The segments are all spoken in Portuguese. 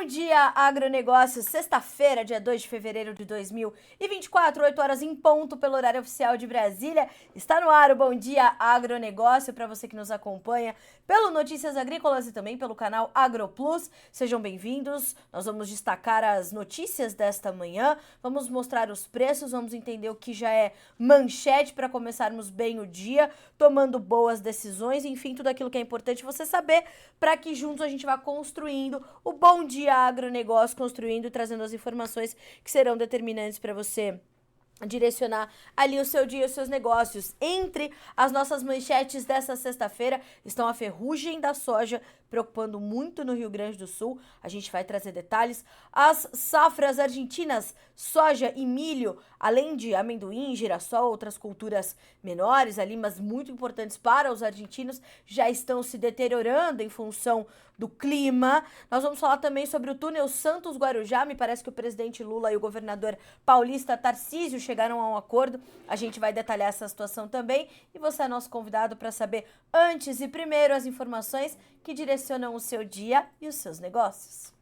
Bom dia, agronegócio. Sexta-feira, dia 2 de fevereiro de 2024, 8 horas em ponto pelo horário oficial de Brasília. Está no ar o Bom Dia Agronegócio para você que nos acompanha pelo Notícias Agrícolas e também pelo canal AgroPlus. Sejam bem-vindos. Nós vamos destacar as notícias desta manhã, vamos mostrar os preços, vamos entender o que já é manchete para começarmos bem o dia, tomando boas decisões, enfim, tudo aquilo que é importante você saber para que juntos a gente vá construindo o Bom Dia Agronegócio, construindo e trazendo as informações que serão determinantes para você direcionar ali o seu dia e os seus negócios. Entre as nossas manchetes dessa sexta-feira estão a ferrugem da soja, preocupando muito no Rio Grande do Sul. A gente vai trazer detalhes. As safras argentinas, soja e milho, além de amendoim, girassol, outras culturas menores ali, mas muito importantes para os argentinos, já estão se deteriorando em função do clima. Nós vamos falar também sobre o túnel Santos-Guarujá. Me parece que o presidente Lula e o governador paulista Tarcísio chegaram a um acordo. A gente vai detalhar essa situação também. E você é nosso convidado para saber antes e primeiro as informações que direcionam o seu dia e os seus negócios.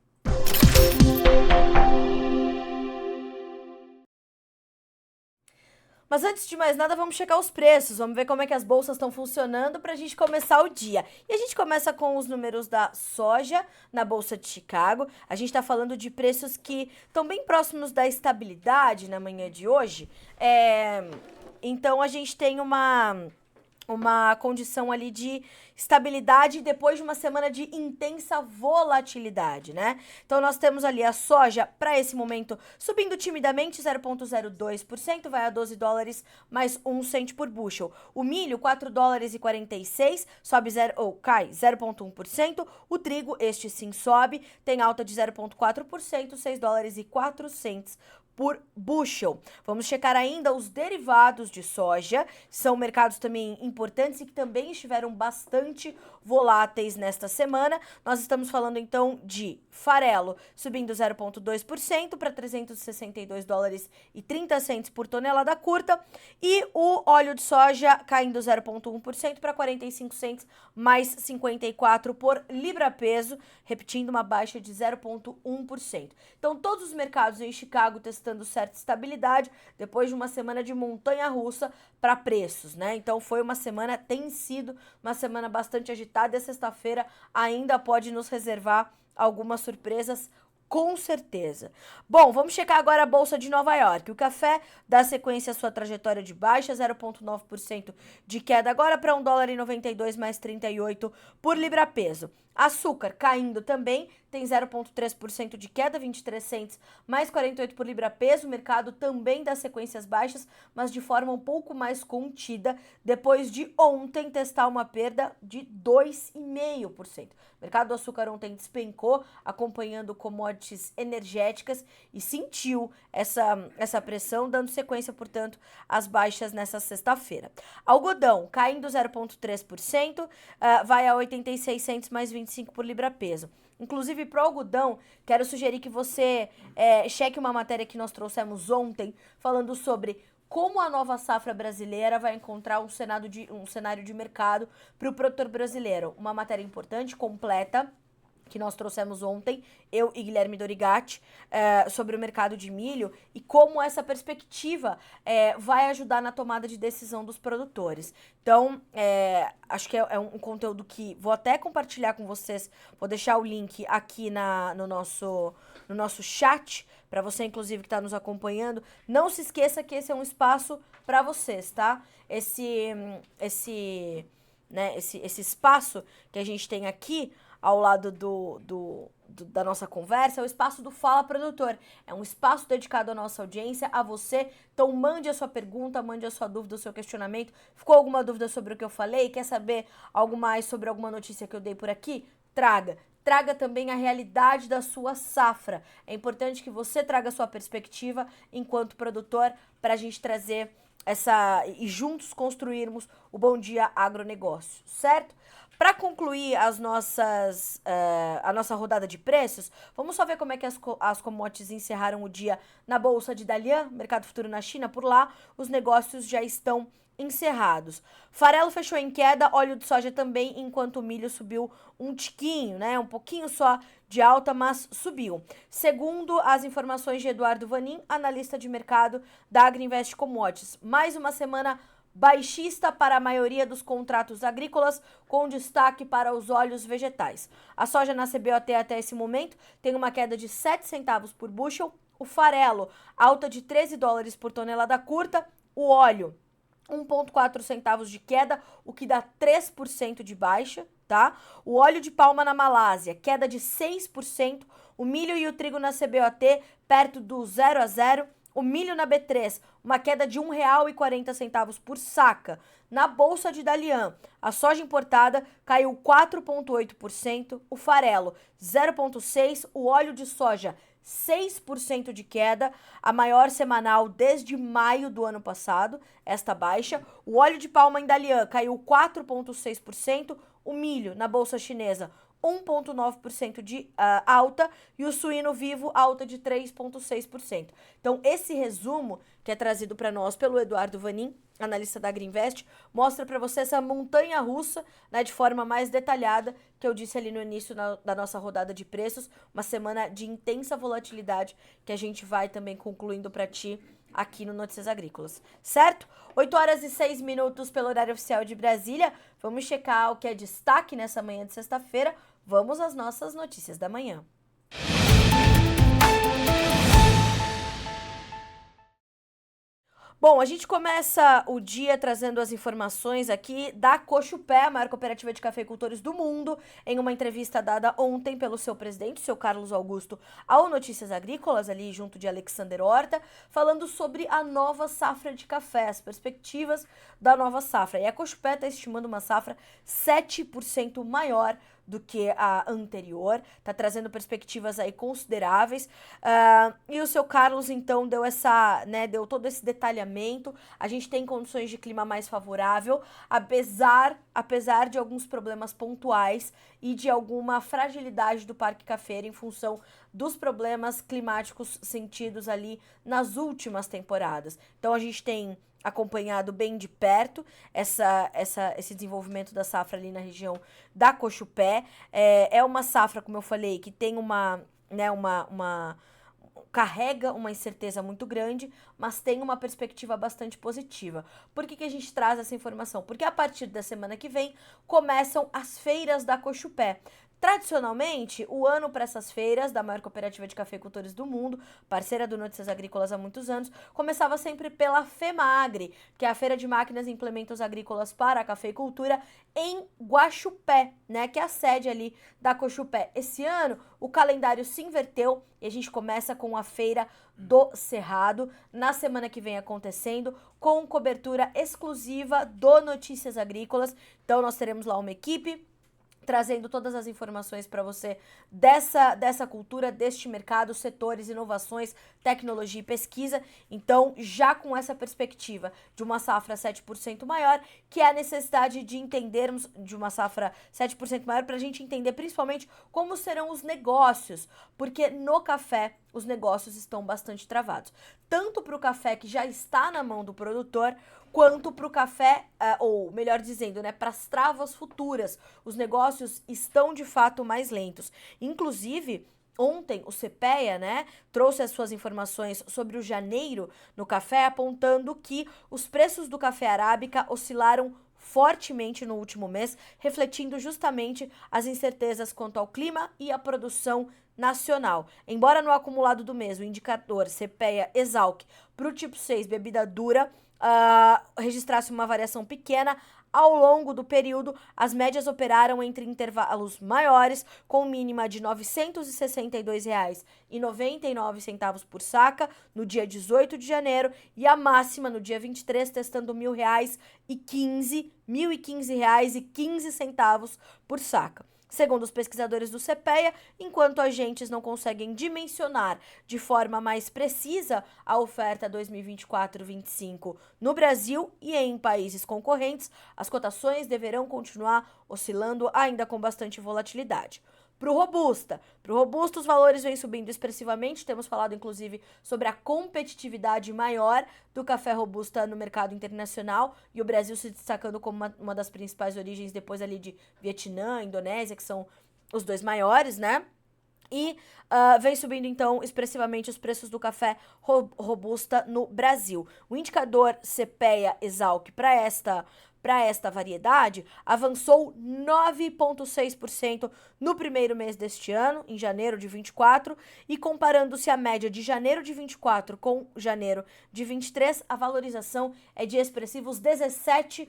Mas antes de mais nada, vamos checar os preços, vamos ver como é que as bolsas estão funcionando para a gente começar o dia. E a gente começa com os números da soja na Bolsa de Chicago. A gente está falando de preços que estão bem próximos da estabilidade na manhã de hoje. Então a gente tem uma condição ali de estabilidade depois de uma semana de intensa volatilidade, né? Então nós temos ali a soja para esse momento subindo timidamente 0,02%, vai a 12 dólares mais 1 cento por bushel. O milho 4 dólares e 46, cai 0,1%. O trigo, este sim sobe, tem alta de 0,4%, 6 dólares e 4 centos por bushel. Vamos checar ainda os derivados de soja, são mercados também importantes e que também estiveram bastante voláteis nesta semana. Nós estamos falando então de farelo subindo 0,2% para 362 dólares e 30 centos por tonelada curta e o óleo de soja caindo 0,1% para 45 centos mais 54 por libra-peso, repetindo uma baixa de 0,1%. Então todos os mercados em Chicago testando certa estabilidade depois de uma semana de montanha-russa para preços, né? Então tem sido uma semana bastante agitada e a sexta-feira ainda pode nos reservar algumas surpresas, com certeza. Bom, vamos checar agora a Bolsa de Nova York. O café dá sequência à sua trajetória de baixa, 0,9% de queda agora para 1 dólar e 92 mais 38 por libra-peso. Açúcar caindo também, tem 0,3% de queda, 23 centos mais 48 por libra-peso. O mercado também dá sequências baixas, mas de forma um pouco mais contida, depois de ontem testar uma perda de 2,5%. O mercado do açúcar ontem despencou, acompanhando commodities energéticas e sentiu essa pressão, dando sequência, portanto, às baixas nessa sexta-feira. Algodão caindo 0,3%, vai a 86 centos mais 25 por libra-peso. Inclusive, para o algodão, quero sugerir que você cheque uma matéria que nós trouxemos ontem, falando sobre como a nova safra brasileira vai encontrar um cenário de mercado para o produtor brasileiro. Uma matéria importante, completa, que nós trouxemos ontem, eu e Guilherme Dorigatti, sobre o mercado de milho e como essa perspectiva vai ajudar na tomada de decisão dos produtores. Então, acho que é um conteúdo que vou até compartilhar com vocês, vou deixar o link aqui no nosso chat, para você, inclusive, que está nos acompanhando. Não se esqueça que esse é um espaço para vocês, tá? Esse espaço que a gente tem aqui, ao lado da nossa conversa, é o espaço do Fala Produtor. É um espaço dedicado à nossa audiência, a você. Então mande a sua pergunta, mande a sua dúvida, o seu questionamento. Ficou alguma dúvida sobre o que eu falei? Quer saber algo mais sobre alguma notícia que eu dei por aqui? Traga também a realidade da sua safra. É importante que você traga a sua perspectiva enquanto produtor para a gente trazer e juntos construirmos o Bom Dia Agronegócio, certo? Para concluir a nossa rodada de preços, vamos só ver como é que as commodities encerraram o dia na Bolsa de Dalian, mercado futuro na China. Por lá, os negócios já estão encerrados. Farelo fechou em queda, óleo de soja também, enquanto o milho subiu um tiquinho, né? Um pouquinho só de alta, mas subiu. Segundo as informações de Eduardo Vanin, analista de mercado da Agriinvest Commodities, mais uma semana baixista para a maioria dos contratos agrícolas, com destaque para os óleos vegetais. A soja na CBOT até esse momento tem uma queda de 7 centavos por bushel, o farelo alta de 13 dólares por tonelada curta, o óleo 1,4 centavos de queda, o que dá 3% de baixa, tá? O óleo de palma na Malásia, queda de 6%, o milho e o trigo na CBOT perto do 0 a 0, o milho na B3, uma queda de R$ 1,40 por saca. Na Bolsa de Dalian, a soja importada caiu 4,8%, o farelo 0,6%, o óleo de soja 6% de queda, a maior semanal desde maio do ano passado, esta baixa. O óleo de palma em Dalian caiu 4,6%, o milho na Bolsa Chinesa 1,9% de alta e o suíno vivo alta de 3,6%. Então, esse resumo que é trazido para nós pelo Eduardo Vanin, analista da Agriinvest, mostra para você essa montanha russa, né, de forma mais detalhada, que eu disse ali no início da nossa rodada de preços, uma semana de intensa volatilidade que a gente vai também concluindo para ti aqui no Notícias Agrícolas, certo? 8h06 pelo horário oficial de Brasília. Vamos checar o que é destaque nessa manhã de sexta-feira. Vamos às nossas notícias da manhã. Bom, a gente começa o dia trazendo as informações aqui da Cochupé, a maior cooperativa de cafeicultores do mundo, em uma entrevista dada ontem pelo seu presidente, seu Carlos Augusto, ao Notícias Agrícolas, ali junto de Alexander Horta, falando sobre a nova safra de café, as perspectivas da nova safra. E a Cochupé está estimando uma safra 7% maior do que a anterior, tá trazendo perspectivas aí consideráveis, e o seu Carlos então deu deu todo esse detalhamento. A gente tem condições de clima mais favorável, apesar de alguns problemas pontuais e de alguma fragilidade do parque cafeiro em função dos problemas climáticos sentidos ali nas últimas temporadas. Então a gente tem acompanhado bem de perto esse desenvolvimento da safra ali na região da Cochupé. É uma safra, como eu falei, que tem carrega uma incerteza muito grande, mas tem uma perspectiva bastante positiva. Por que a gente traz essa informação? Porque a partir da semana que vem começam as feiras da Cochupé. Tradicionalmente, o ano para essas feiras, da maior cooperativa de cafeicultores do mundo, parceira do Notícias Agrícolas há muitos anos, começava sempre pela FEMAGRE, que é a Feira de Máquinas e Implementos Agrícolas para a Cafeicultura, em Guaxupé, né, que é a sede ali da Cochupé. Esse ano, o calendário se inverteu e a gente começa com a Feira do Cerrado, na semana que vem acontecendo, com cobertura exclusiva do Notícias Agrícolas. Então, nós teremos lá uma equipe trazendo todas as informações para você dessa cultura, deste mercado, setores, inovações, tecnologia e pesquisa. Então, já com essa perspectiva de uma safra 7% maior, que é a necessidade de entendermos de uma safra 7% maior para a gente entender principalmente como serão os negócios, porque no café os negócios estão bastante travados. Tanto para o café que já está na mão do produtor, quanto para o café, ou melhor dizendo, né, para as travas futuras. Os negócios estão de fato mais lentos. Inclusive, ontem o CPEA, né, trouxe as suas informações sobre o janeiro no café, apontando que os preços do café arábica oscilaram fortemente no último mês, refletindo justamente as incertezas quanto ao clima e à produção nacional. Embora no acumulado do mês o indicador CPEA-Esalq para o tipo 6 bebida dura registrasse uma variação pequena, ao longo do período, as médias operaram entre intervalos maiores, com mínima de R$ 962,99 por saca no dia 18 de janeiro e a máxima no dia 23, testando R$ 1.015,15 por saca. Segundo os pesquisadores do CPEA, enquanto agentes não conseguem dimensionar de forma mais precisa a oferta 2024-25 no Brasil e em países concorrentes, as cotações deverão continuar oscilando ainda com bastante volatilidade. Para o Robusta, os valores vêm subindo expressivamente, temos falado inclusive sobre a competitividade maior do café Robusta no mercado internacional e o Brasil se destacando como uma das principais origens depois ali de Vietnã, Indonésia, que são os dois maiores, né? E vem subindo, então, expressivamente os preços do café robusta no Brasil. O indicador CPEA-Esalq para esta variedade avançou 9,6% no primeiro mês deste ano, em janeiro de 24, e comparando-se a média de janeiro de 24 com janeiro de 23, a valorização é de expressivos 17%,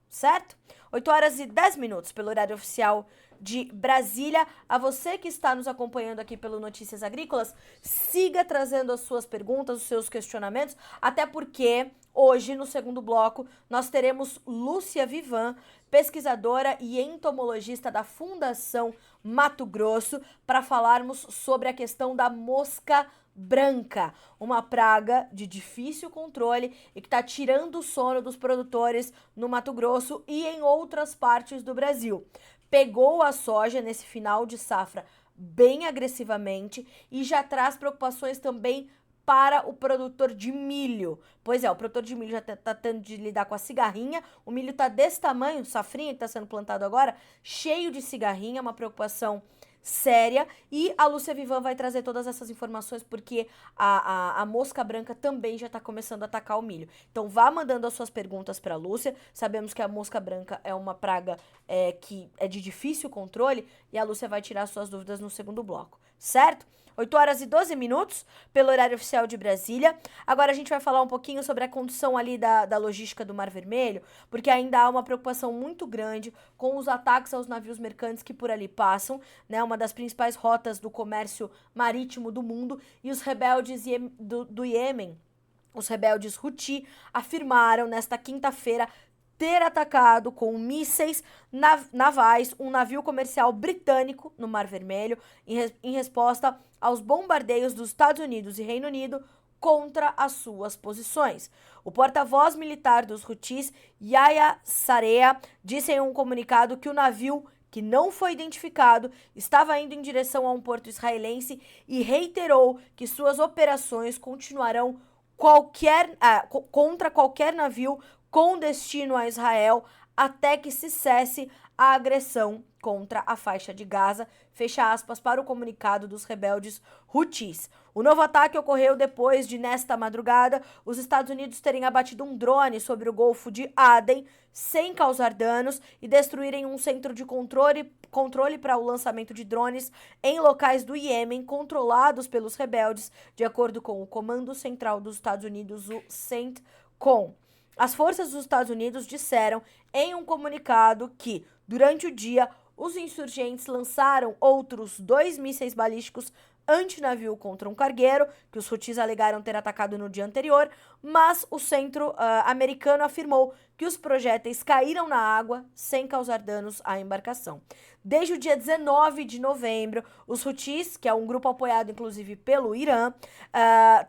certo? 8 horas e 10 minutos pelo horário oficial de Brasília. A você que está nos acompanhando aqui pelo Notícias Agrícolas, siga trazendo as suas perguntas, os seus questionamentos, até porque hoje, no segundo bloco, nós teremos Lúcia Vivan, pesquisadora e entomologista da Fundação Mato Grosso, para falarmos sobre a questão da mosca branca, uma praga de difícil controle e que está tirando o sono dos produtores no Mato Grosso e em outras partes do Brasil. Pegou a soja nesse final de safra bem agressivamente e já traz preocupações também para o produtor de milho. Pois é, o produtor de milho já está tendo de lidar com a cigarrinha, o milho está desse tamanho, safrinha que está sendo plantado agora, cheio de cigarrinha, uma preocupação séria, e a Lúcia Vivan vai trazer todas essas informações porque a mosca branca também já está começando a atacar o milho. Então vá mandando as suas perguntas para a Lúcia. Sabemos que a mosca branca é uma praga que é de difícil controle e a Lúcia vai tirar suas dúvidas no segundo bloco, certo? 8 horas e 12 minutos pelo horário oficial de Brasília. Agora a gente vai falar um pouquinho sobre a condução ali da logística do Mar Vermelho, porque ainda há uma preocupação muito grande com os ataques aos navios mercantes que por ali passam, né? Uma das principais rotas do comércio marítimo do mundo, e os rebeldes do Iêmen, os rebeldes Houthi, afirmaram nesta quinta-feira ter atacado com mísseis navais um navio comercial britânico no Mar Vermelho em resposta aos bombardeios dos Estados Unidos e Reino Unido contra as suas posições. O porta-voz militar dos Houthis, Yahya Sarea, disse em um comunicado que o navio, que não foi identificado, estava indo em direção a um porto israelense e reiterou que suas operações continuarão contra qualquer navio com destino a Israel até que se cesse a agressão contra a faixa de Gaza, fecha aspas para o comunicado dos rebeldes Houthis. O novo ataque ocorreu depois de, nesta madrugada, os Estados Unidos terem abatido um drone sobre o Golfo de Aden, sem causar danos, e destruírem um centro de controle para o lançamento de drones em locais do Iêmen controlados pelos rebeldes, de acordo com o Comando Central dos Estados Unidos, o CENTCOM. As forças dos Estados Unidos disseram em um comunicado que, durante o dia, os insurgentes lançaram outros 2 mísseis balísticos antinavio contra um cargueiro, que os Houthis alegaram ter atacado no dia anterior, mas o centro americano afirmou que os projéteis caíram na água sem causar danos à embarcação. Desde o dia 19 de novembro, os Houthis, que é um grupo apoiado inclusive pelo Irã,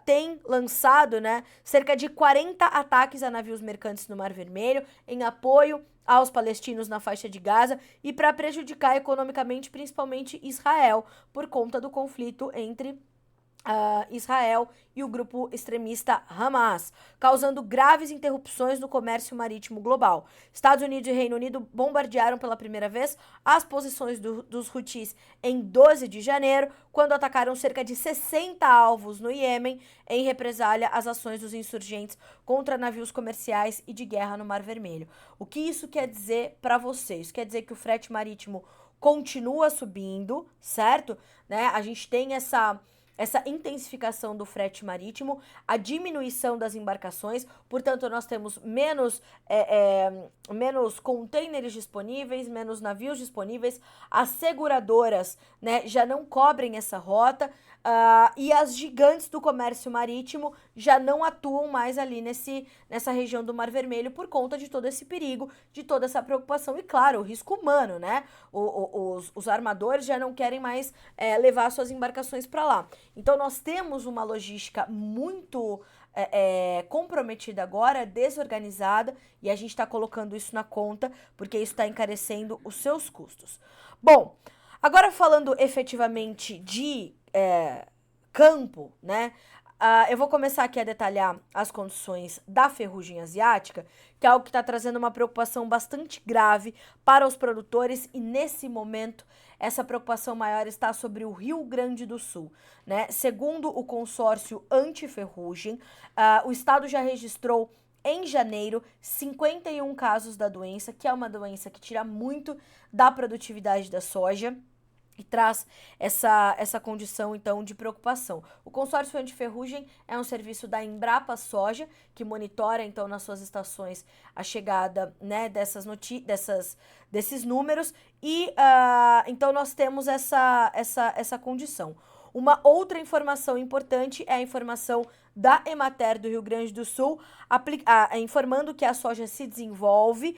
tem lançado, cerca de 40 ataques a navios mercantes no Mar Vermelho, em apoio aos palestinos na faixa de Gaza e para prejudicar economicamente, principalmente Israel, por conta do conflito entre Israel e o grupo extremista Hamas, causando graves interrupções no comércio marítimo global. Estados Unidos e Reino Unido bombardearam pela primeira vez as posições dos Houthis em 12 de janeiro, quando atacaram cerca de 60 alvos no Iêmen, em represália às ações dos insurgentes contra navios comerciais e de guerra no Mar Vermelho. O que isso quer dizer para vocês? Isso quer dizer que o frete marítimo continua subindo, certo? A gente tem essa intensificação do frete marítimo, a diminuição das embarcações, portanto nós temos menos containers disponíveis, menos navios disponíveis, as seguradoras já não cobrem essa rota, e as gigantes do comércio marítimo já não atuam mais ali nessa região do Mar Vermelho por conta de todo esse perigo, de toda essa preocupação e, claro, o risco humano, os armadores já não querem mais levar suas embarcações para lá. Então nós temos uma logística muito comprometida agora, desorganizada, e a gente está colocando isso na conta porque isso está encarecendo os seus custos. Bom, agora falando efetivamente de campo, eu vou começar aqui a detalhar as condições da ferrugem asiática, que é algo que está trazendo uma preocupação bastante grave para os produtores, e nesse momento essa preocupação maior está sobre o Rio Grande do Sul, né? Segundo o consórcio anti-ferrugem, o estado já registrou em janeiro 51 casos da doença, que é uma doença que tira muito da produtividade da soja e traz essa condição, então, de preocupação. O consórcio anti-ferrugem é um serviço da Embrapa Soja, que monitora, então, nas suas estações a chegada, né, desses números e, então, nós temos essa condição. Uma outra informação importante é a informação da Emater do Rio Grande do Sul, informando que a soja se desenvolve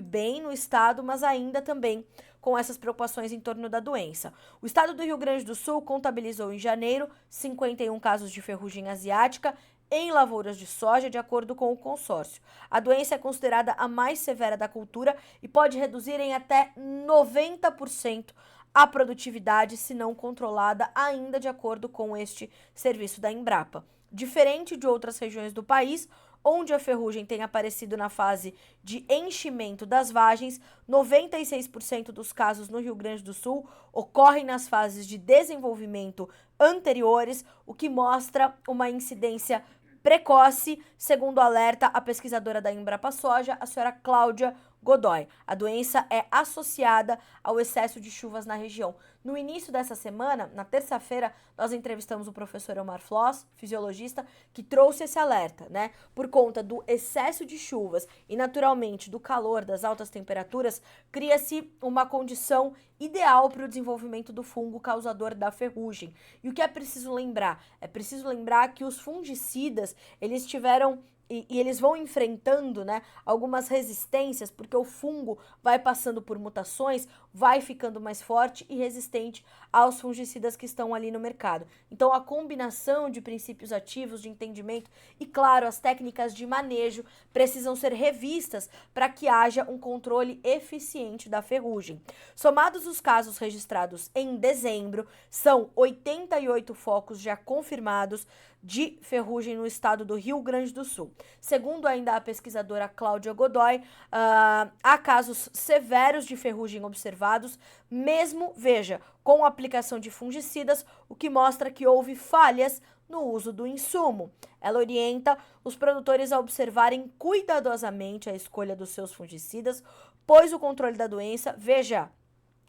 bem no estado, mas ainda também com essas preocupações em torno da doença. O estado do Rio Grande do Sul contabilizou em janeiro 51 casos de ferrugem asiática em lavouras de soja, de acordo com o consórcio. A doença é considerada a mais severa da cultura e pode reduzir em até 90% a produtividade, se não controlada, ainda de acordo com este serviço da Embrapa. Diferente de outras regiões do país, onde a ferrugem tem aparecido na fase de enchimento das vagens, 96% dos casos no Rio Grande do Sul ocorrem nas fases de desenvolvimento anteriores, o que mostra uma incidência precoce, segundo alerta a pesquisadora da Embrapa Soja, a senhora Cláudia Godoy. A doença é associada ao excesso de chuvas na região. No início dessa semana, na terça-feira, nós entrevistamos o professor Omar Floss, fisiologista, que trouxe esse alerta, né? Por conta do excesso de chuvas e, naturalmente, do calor, das altas temperaturas, cria-se uma condição ideal para o desenvolvimento do fungo causador da ferrugem. E o que é preciso lembrar? É preciso lembrar que os fungicidas, eles tiveram e eles vão enfrentando, né, algumas resistências, porque o fungo vai passando por mutações, vai ficando mais forte e resistente aos fungicidas que estão ali no mercado. Então, a combinação de princípios ativos, de entendimento e, claro, as técnicas de manejo precisam ser revistas para que haja um controle eficiente da ferrugem. Somados os casos registrados em dezembro, são 88 focos já confirmados de ferrugem no estado do Rio Grande do Sul. Segundo ainda a pesquisadora Cláudia Godoy, há casos severos de ferrugem observados, mesmo, veja, com a aplicação de fungicidas, o que mostra que houve falhas no uso do insumo. Ela orienta os produtores a observarem cuidadosamente a escolha dos seus fungicidas, pois o controle da doença, veja,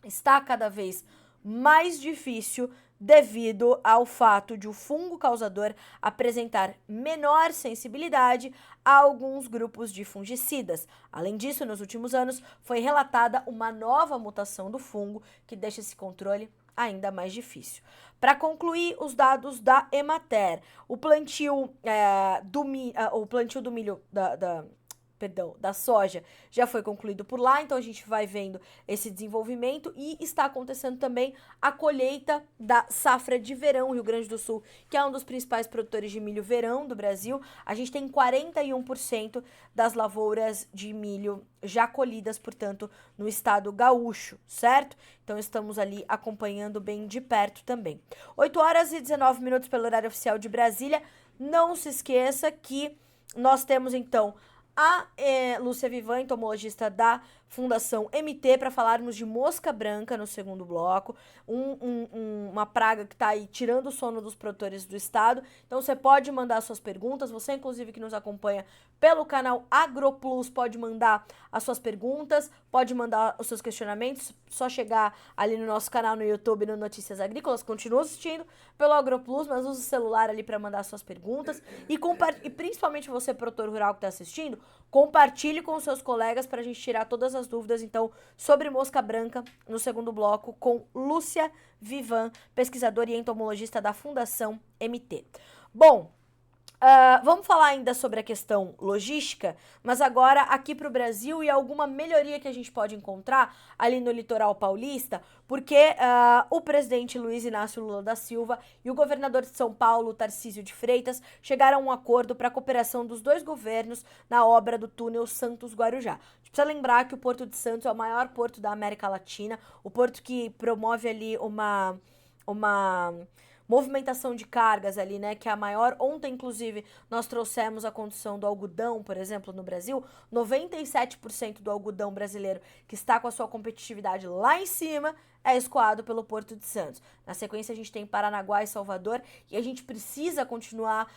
está cada vez mais difícil devido ao fato de o fungo causador apresentar menor sensibilidade a alguns grupos de fungicidas. Além disso, nos últimos anos, foi relatada uma nova mutação do fungo que deixa esse controle ainda mais difícil. Para concluir, os dados da Emater, o plantio do milho da soja já foi concluído por lá, então a gente vai vendo esse desenvolvimento e está acontecendo também a colheita da safra de verão. Rio Grande do Sul, que é um dos principais produtores de milho verão do Brasil, a gente tem 41% das lavouras de milho já colhidas, portanto, no estado gaúcho, certo? Então estamos ali acompanhando bem de perto também. 8h19 pelo horário oficial de Brasília. Não se esqueça que nós temos então a Lúcia Vivan, entomologista da Fundação MT, para falarmos de mosca branca no segundo bloco, uma praga que está aí tirando o sono dos produtores do estado. Então você pode mandar suas perguntas, você inclusive que nos acompanha pelo canal AgroPlus pode mandar as suas perguntas, pode mandar os seus questionamentos, só chegar ali no nosso canal no YouTube, no Notícias Agrícolas, continua assistindo pelo AgroPlus, mas usa o celular ali para mandar suas perguntas e principalmente você, produtor rural que está assistindo, compartilhe com os seus colegas para a gente tirar todas as dúvidas, então, sobre mosca branca no segundo bloco com Lúcia Vivan, pesquisadora e entomologista da Fundação MT. Bom, vamos falar ainda sobre a questão logística, mas agora aqui para o Brasil e alguma melhoria que a gente pode encontrar ali no litoral paulista, porque o presidente Luiz Inácio Lula da Silva e o governador de São Paulo, Tarcísio de Freitas, chegaram a um acordo para a cooperação dos dois governos na obra do túnel Santos-Guarujá. A gente precisa lembrar que o Porto de Santos é o maior porto da América Latina, o porto que promove ali uma movimentação de cargas ali, né, que é a maior. Ontem, inclusive, nós trouxemos a condição do algodão, por exemplo, no Brasil. 97% do algodão brasileiro que está com a sua competitividade lá em cima é escoado pelo Porto de Santos. Na sequência, a gente tem Paranaguá e Salvador, e a gente precisa continuar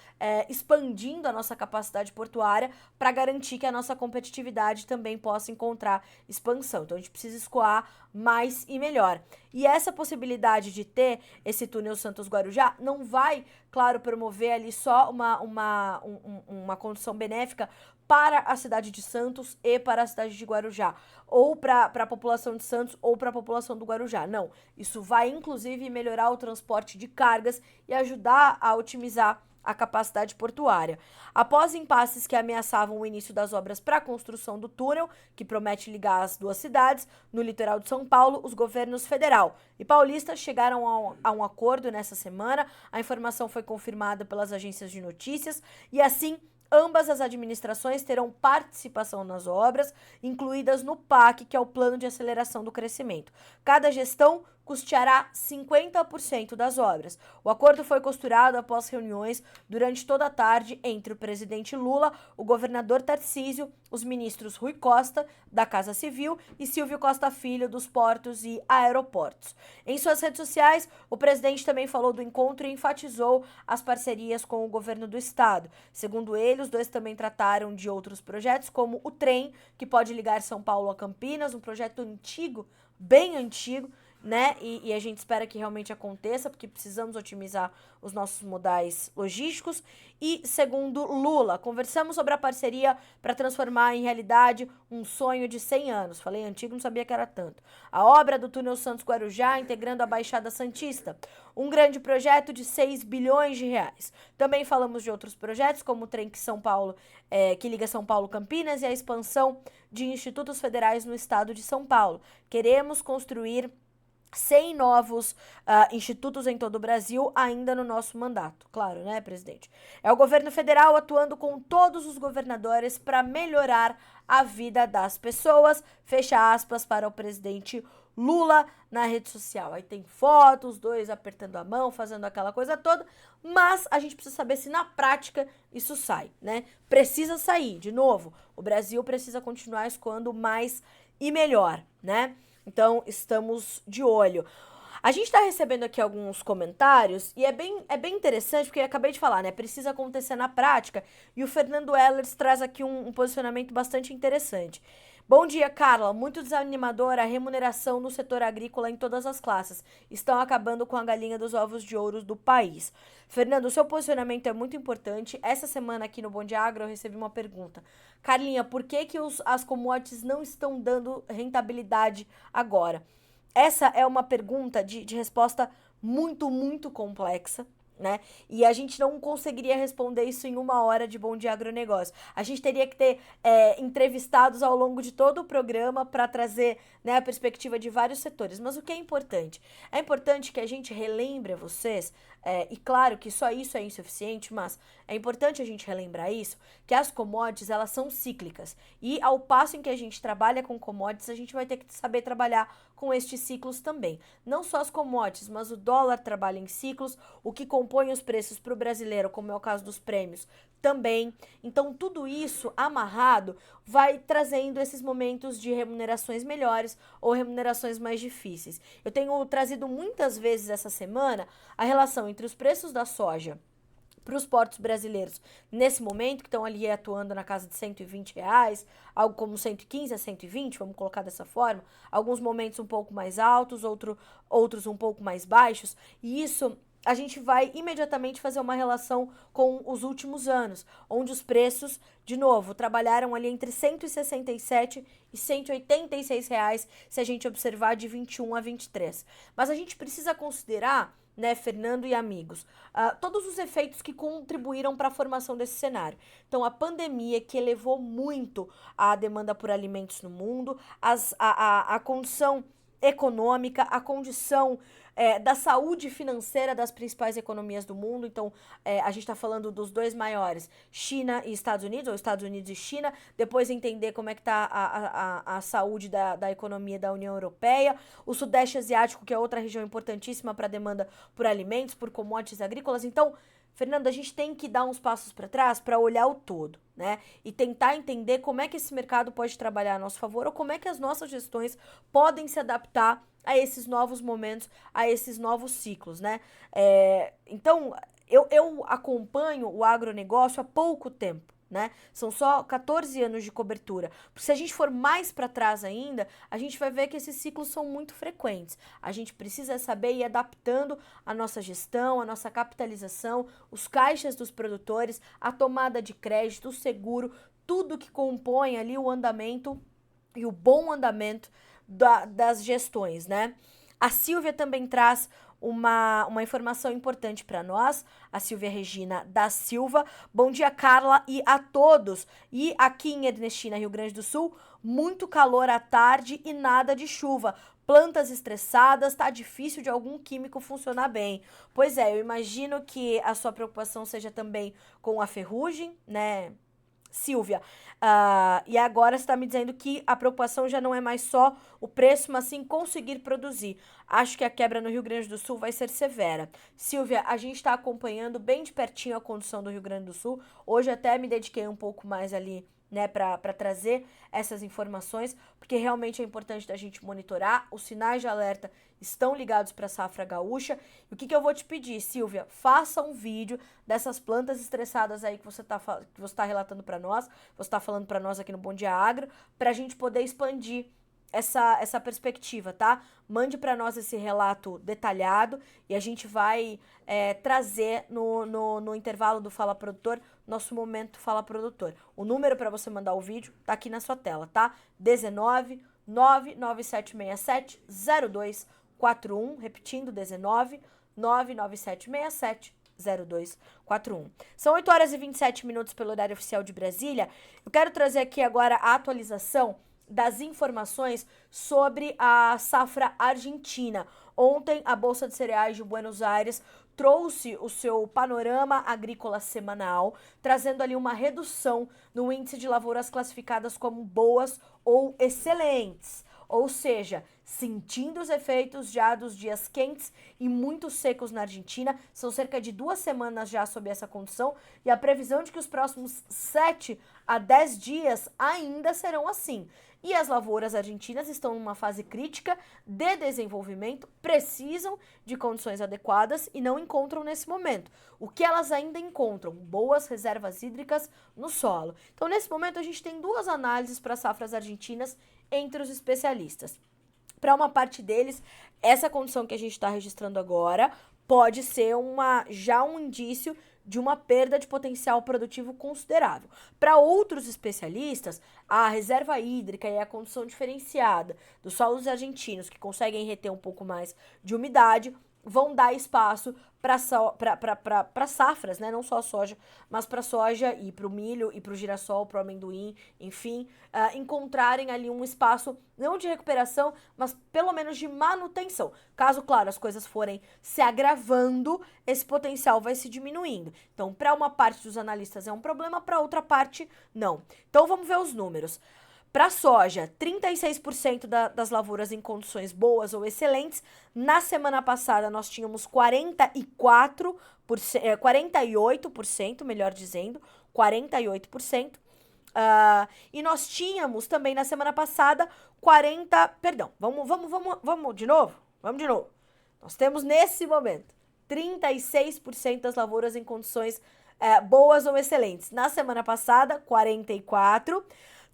expandindo a nossa capacidade portuária para garantir que a nossa competitividade também possa encontrar expansão. Então, a gente precisa escoar mais e melhor. E essa possibilidade de ter esse túnel Santos-Guarujá não vai, claro, promover ali só uma condição benéfica para a cidade de Santos e para a cidade de Guarujá, ou para a população de Santos ou para a população do Guarujá. Não, isso vai inclusive melhorar o transporte de cargas e ajudar a otimizar a capacidade portuária. Após impasses que ameaçavam o início das obras para a construção do túnel, que promete ligar as duas cidades, no litoral de São Paulo, os governos federal e paulista chegaram a um acordo nessa semana. A informação foi confirmada pelas agências de notícias e assim ambas as administrações terão participação nas obras, incluídas no PAC, que é o Plano de Aceleração do Crescimento. Cada gestão custeará 50% das obras. O acordo foi costurado após reuniões durante toda a tarde entre o presidente Lula, o governador Tarcísio, os ministros Rui Costa, da Casa Civil, e Silvio Costa Filho, dos Portos e Aeroportos. Em suas redes sociais, o presidente também falou do encontro e enfatizou as parcerias com o governo do estado. Segundo ele, os dois também trataram de outros projetos, como o trem, que pode ligar São Paulo a Campinas, um projeto antigo, bem antigo, né? E a gente espera que realmente aconteça, porque precisamos otimizar os nossos modais logísticos. E, segundo Lula, conversamos sobre a parceria para transformar em realidade um sonho de 100 anos. Falei antigo, não sabia que era tanto. A obra do túnel Santos-Guarujá, integrando a Baixada Santista. Um grande projeto de 6 bilhões de reais. Também falamos de outros projetos, como o trem que liga São Paulo-Campinas e a expansão de institutos federais no estado de São Paulo. Queremos construir 100 novos institutos em todo o Brasil ainda no nosso mandato. Claro, né, presidente? É o governo federal atuando com todos os governadores para melhorar a vida das pessoas. Fecha aspas para o presidente Lula na rede social. Aí tem fotos, os dois apertando a mão, fazendo aquela coisa toda, mas a gente precisa saber se na prática isso sai, né? Precisa sair, de novo. O Brasil precisa continuar escoando mais e melhor, né? Então, estamos de olho. A gente está recebendo aqui alguns comentários e é bem interessante, porque eu acabei de falar, né? Precisa acontecer na prática. E o Fernando Ehlers traz aqui um posicionamento bastante interessante. Bom dia, Carla. Muito desanimadora a remuneração no setor agrícola em todas as classes. Estão acabando com a galinha dos ovos de ouro do país. Fernando, o seu posicionamento é muito importante. Essa semana aqui no Bom Dia Agro eu recebi uma pergunta. Carlinha, por que as commodities não estão dando rentabilidade agora? Essa é uma pergunta de resposta muito complexa, né? E a gente não conseguiria responder isso em 1 hora de Bom Dia Agronegócio. A gente teria que ter entrevistados ao longo de todo o programa para trazer, né, a perspectiva de vários setores. Mas o que é importante? É importante que a gente relembre a vocês, e claro que só isso é insuficiente, mas é importante a gente relembrar isso, que as commodities, elas são cíclicas. E ao passo em que a gente trabalha com commodities, a gente vai ter que saber trabalhar com estes ciclos também. Não só as commodities, mas o dólar trabalha em ciclos, o que compõe os preços para o brasileiro, como é o caso dos prêmios, também. Então, tudo isso amarrado vai trazendo esses momentos de remunerações melhores ou remunerações mais difíceis. Eu tenho trazido muitas vezes essa semana a relação entre os preços da soja para os portos brasileiros nesse momento, que estão ali atuando na casa de R$ 120, algo como 115 a 120, vamos colocar dessa forma, alguns momentos um pouco mais altos, outros um pouco mais baixos, e isso a gente vai imediatamente fazer uma relação com os últimos anos, onde os preços, de novo, trabalharam ali entre 167 e 186 reais, se a gente observar de 21 a 23. Mas a gente precisa considerar, né, Fernando e amigos, todos os efeitos que contribuíram para a formação desse cenário. Então, a pandemia que elevou muito a demanda por alimentos no mundo, a condição econômica, a condição da saúde financeira das principais economias do mundo. Então, a gente está falando dos dois maiores, China e Estados Unidos, ou Estados Unidos e China, depois entender como é que está a saúde da economia da União Europeia, o Sudeste Asiático, que é outra região importantíssima para a demanda por alimentos, por commodities agrícolas. Então, Fernando, a gente tem que dar uns passos para trás para olhar o todo, né? E tentar entender como é que esse mercado pode trabalhar a nosso favor ou como é que as nossas gestões podem se adaptar a esses novos momentos, a esses novos ciclos, né? Então, eu acompanho o agronegócio há pouco tempo, né? São só 14 anos de cobertura. Porque se a gente for mais para trás ainda, a gente vai ver que esses ciclos são muito frequentes. A gente precisa saber ir adaptando a nossa gestão, a nossa capitalização, os caixas dos produtores, a tomada de crédito, o seguro, tudo que compõe ali o andamento e o bom andamento das gestões, né? A Silvia também traz uma informação importante para nós, a Silvia Regina da Silva. Bom dia, Carla, e a todos. E aqui em Ernestina, Rio Grande do Sul, muito calor à tarde e nada de chuva. Plantas estressadas, tá difícil de algum químico funcionar bem. Pois é, eu imagino que a sua preocupação seja também com a ferrugem, né, Silvia? E agora você está me dizendo que a preocupação já não é mais só o preço, mas sim conseguir produzir. Acho que a quebra no Rio Grande do Sul vai ser severa. Silvia, a gente está acompanhando bem de pertinho a condição do Rio Grande do Sul. Hoje até me dediquei um pouco mais ali, né, para trazer essas informações, porque realmente é importante da gente monitorar. Os sinais de alerta estão ligados para a safra gaúcha. E o que eu vou te pedir, Silvia? Faça um vídeo dessas plantas estressadas aí que você tá relatando para nós, você tá falando para nós aqui no Bom Dia Agro, para a gente poder expandir essa perspectiva, tá? Mande para nós esse relato detalhado e a gente vai trazer no intervalo do Fala Produtor, nosso momento Fala Produtor. O número para você mandar o vídeo tá aqui na sua tela, tá? 19 99767 0241, repetindo, 19 99767 0241. São 8 horas e 27 minutos pelo horário oficial de Brasília. Eu quero trazer aqui agora a atualização das informações sobre a safra argentina. Ontem, a Bolsa de Cereais de Buenos Aires trouxe o seu panorama agrícola semanal, trazendo ali uma redução no índice de lavouras classificadas como boas ou excelentes. Ou seja, sentindo os efeitos já dos dias quentes e muito secos na Argentina, são cerca de 2 semanas já sob essa condição, e a previsão de que os próximos 7 a 10 dias ainda serão assim. E as lavouras argentinas estão numa fase crítica de desenvolvimento, precisam de condições adequadas e não encontram nesse momento. O que elas ainda encontram? Boas reservas hídricas no solo. Então, nesse momento, a gente tem 2 análises para safras argentinas entre os especialistas. Para uma parte deles, essa condição que a gente está registrando agora pode ser já um indício de uma perda de potencial produtivo considerável. Para outros especialistas, a reserva hídrica e a condição diferenciada dos solos argentinos, que conseguem reter um pouco mais de umidade, vão dar espaço para safras, né? Não só a soja, mas para soja e para o milho e para o girassol, para o amendoim, enfim, encontrarem ali um espaço não de recuperação, mas pelo menos de manutenção. Caso, claro, as coisas forem se agravando, esse potencial vai se diminuindo. Então, para uma parte dos analistas é um problema, para outra parte não. Então, vamos ver os números. Para soja, 36% das lavouras em condições boas ou excelentes. Na semana passada, nós tínhamos 48%, melhor dizendo, 48%. E nós tínhamos também na semana passada 40%. Perdão, vamos de novo? Vamos de novo. Nós temos nesse momento 36% das lavouras em condições boas ou excelentes. Na semana passada, 44%.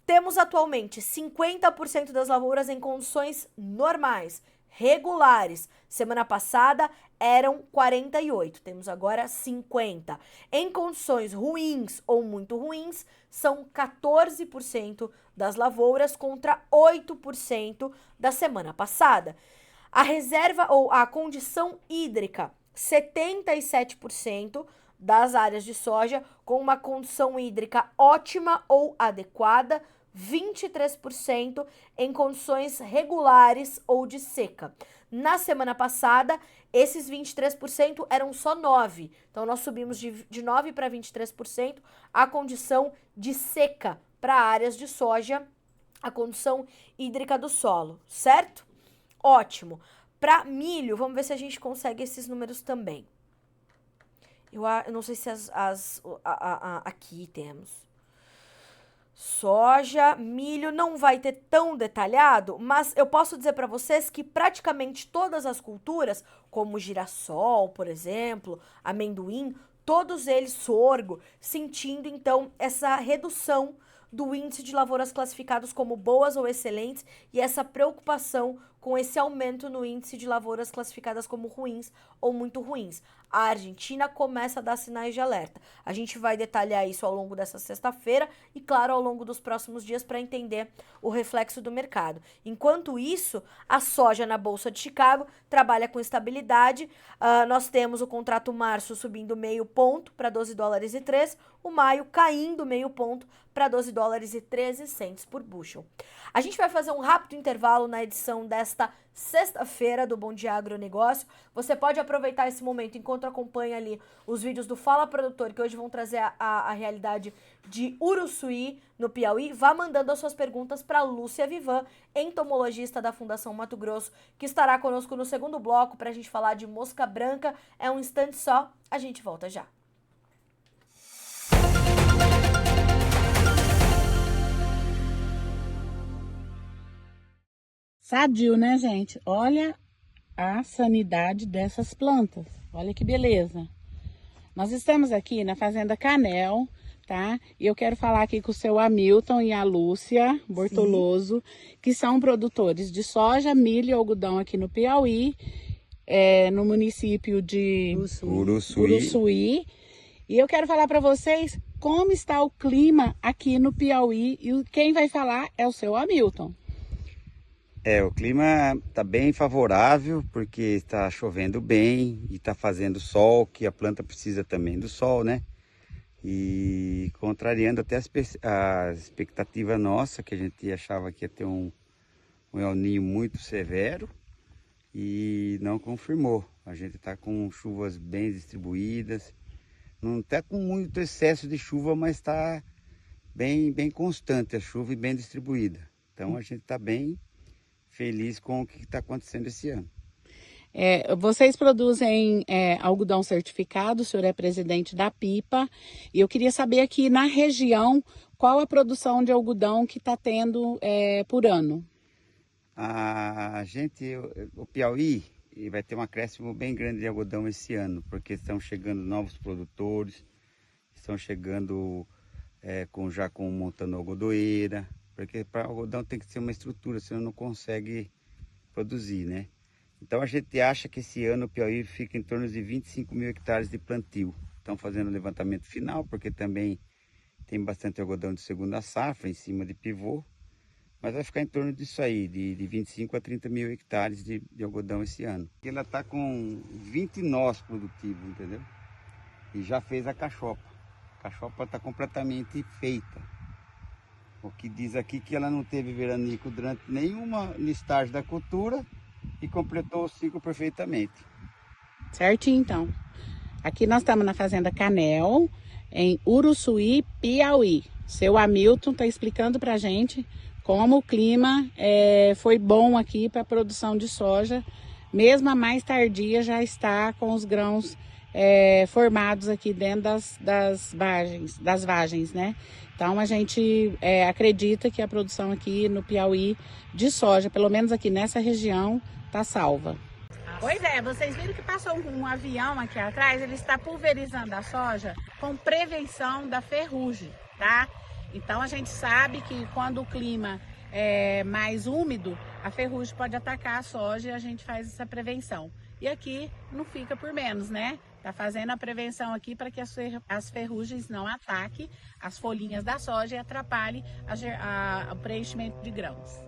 Temos atualmente 50% das lavouras em condições normais, regulares. Semana passada eram 48%, temos agora 50%. Em condições ruins ou muito ruins, são 14% das lavouras contra 8% da semana passada. A reserva ou a condição hídrica, 77% das áreas de soja com uma condição hídrica ótima ou adequada, 23% em condições regulares ou de seca. Na semana passada, esses 23% eram só 9%. Então, nós subimos de 9% para 23% a condição de seca para áreas de soja, a condição hídrica do solo, certo? Ótimo. Para milho, vamos ver se a gente consegue esses números também. Eu não sei se aqui temos. Soja, milho, não vai ter tão detalhado, mas eu posso dizer para vocês que praticamente todas as culturas, como girassol, por exemplo, amendoim, todos eles, sorgo, sentindo então essa redução do índice de lavouras classificadas como boas ou excelentes e essa preocupação com esse aumento no índice de lavouras classificadas como ruins ou muito ruins. A Argentina começa a dar sinais de alerta. A gente vai detalhar isso ao longo dessa sexta-feira e, claro, ao longo dos próximos dias para entender o reflexo do mercado. Enquanto isso, a soja na Bolsa de Chicago trabalha com estabilidade. Nós temos o contrato março subindo meio ponto para 12 dólares e 3, o maio caindo meio ponto para 12 dólares e 13 cents por bushel. A gente vai fazer um rápido intervalo na edição desta sexta-feira do Bom Dia Agronegócio. Você pode aproveitar esse momento enquanto acompanha ali os vídeos do Fala Produtor, que hoje vão trazer a realidade de Uruçuí, no Piauí. Vá mandando as suas perguntas para Lúcia Vivan, entomologista da Fundação Mato Grosso, que estará conosco no segundo bloco para a gente falar de mosca branca. É um instante só, a gente volta já. Sadio, né, gente? Olha a sanidade dessas plantas. Olha que beleza. Nós estamos aqui na Fazenda Canel, tá? E eu quero falar aqui com o seu Hamilton e a Lúcia Bortoloso, que são produtores de soja, milho e algodão aqui no Piauí, no município de Uruçuí. E eu quero falar para vocês como está o clima aqui no Piauí e quem vai falar é o seu Hamilton. O clima está bem favorável, porque está chovendo bem e está fazendo sol, que a planta precisa também do sol, né? E contrariando até a expectativa nossa, que a gente achava que ia ter um El Niño muito severo, e não confirmou. A gente está com chuvas bem distribuídas, não está com muito excesso de chuva, mas está bem constante a chuva e bem distribuída. Então a gente está bem feliz com o que está acontecendo esse ano. Vocês produzem algodão certificado, o senhor é presidente da Pipa, e eu queria saber aqui na região qual a produção de algodão que está tendo por ano. O Piauí vai ter um acréscimo bem grande de algodão esse ano, porque estão chegando novos produtores, estão chegando já montando algodoeira, porque para algodão tem que ser uma estrutura, senão não consegue produzir, né? Então a gente acha que esse ano o Piauí fica em torno de 25 mil hectares de plantio. Estão fazendo o levantamento final, porque também tem bastante algodão de segunda safra em cima de pivô, mas vai ficar em torno disso aí, de 25 a 30 mil hectares de algodão esse ano. Ela está com 20 nós produtivos, entendeu? E já fez a cachopa. A cachopa está completamente feita. O que diz aqui que ela não teve veranico durante nenhuma estágio da cultura e completou o ciclo perfeitamente. Certinho, então. Aqui nós estamos na Fazenda Canel, em Uruçuí, Piauí. Seu Hamilton está explicando para a gente como o clima foi bom aqui para a produção de soja. Mesmo a mais tardia já está com os grãos formados aqui dentro das vagens, né? Então a gente acredita que a produção aqui no Piauí de soja, pelo menos aqui nessa região, está salva. Pois é, vocês viram que passou um avião aqui atrás, ele está pulverizando a soja com prevenção da ferrugem, tá? Então a gente sabe que quando o clima é mais úmido, a ferrugem pode atacar a soja e a gente faz essa prevenção. E aqui não fica por menos, né? Tá fazendo a prevenção aqui para que as ferrugens não ataquem as folhinhas da soja e atrapalhem o preenchimento de grãos.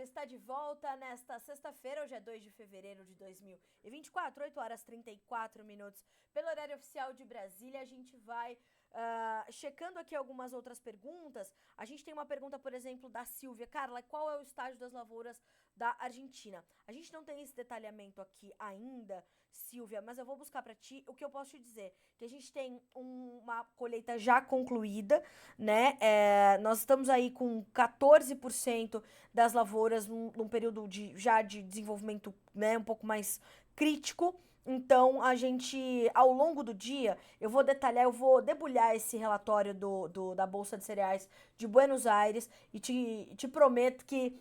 Está de volta nesta sexta-feira, hoje é 2 de fevereiro de 2024, 8 horas 34 minutos. Pelo horário oficial de Brasília, a gente vai Checando aqui algumas outras perguntas, a gente tem uma pergunta, por exemplo, da Silvia. Carla, qual é o estágio das lavouras da Argentina? A gente não tem esse detalhamento aqui ainda, Silvia, mas eu vou buscar para ti. O que eu posso te dizer? Que a gente tem uma colheita já concluída, né? Nós estamos aí com 14% das lavouras num período já de desenvolvimento, né, um pouco mais crítico. Então, a gente, ao longo do dia, eu vou detalhar, eu vou debulhar esse relatório da Bolsa de Cereais de Buenos Aires e te prometo que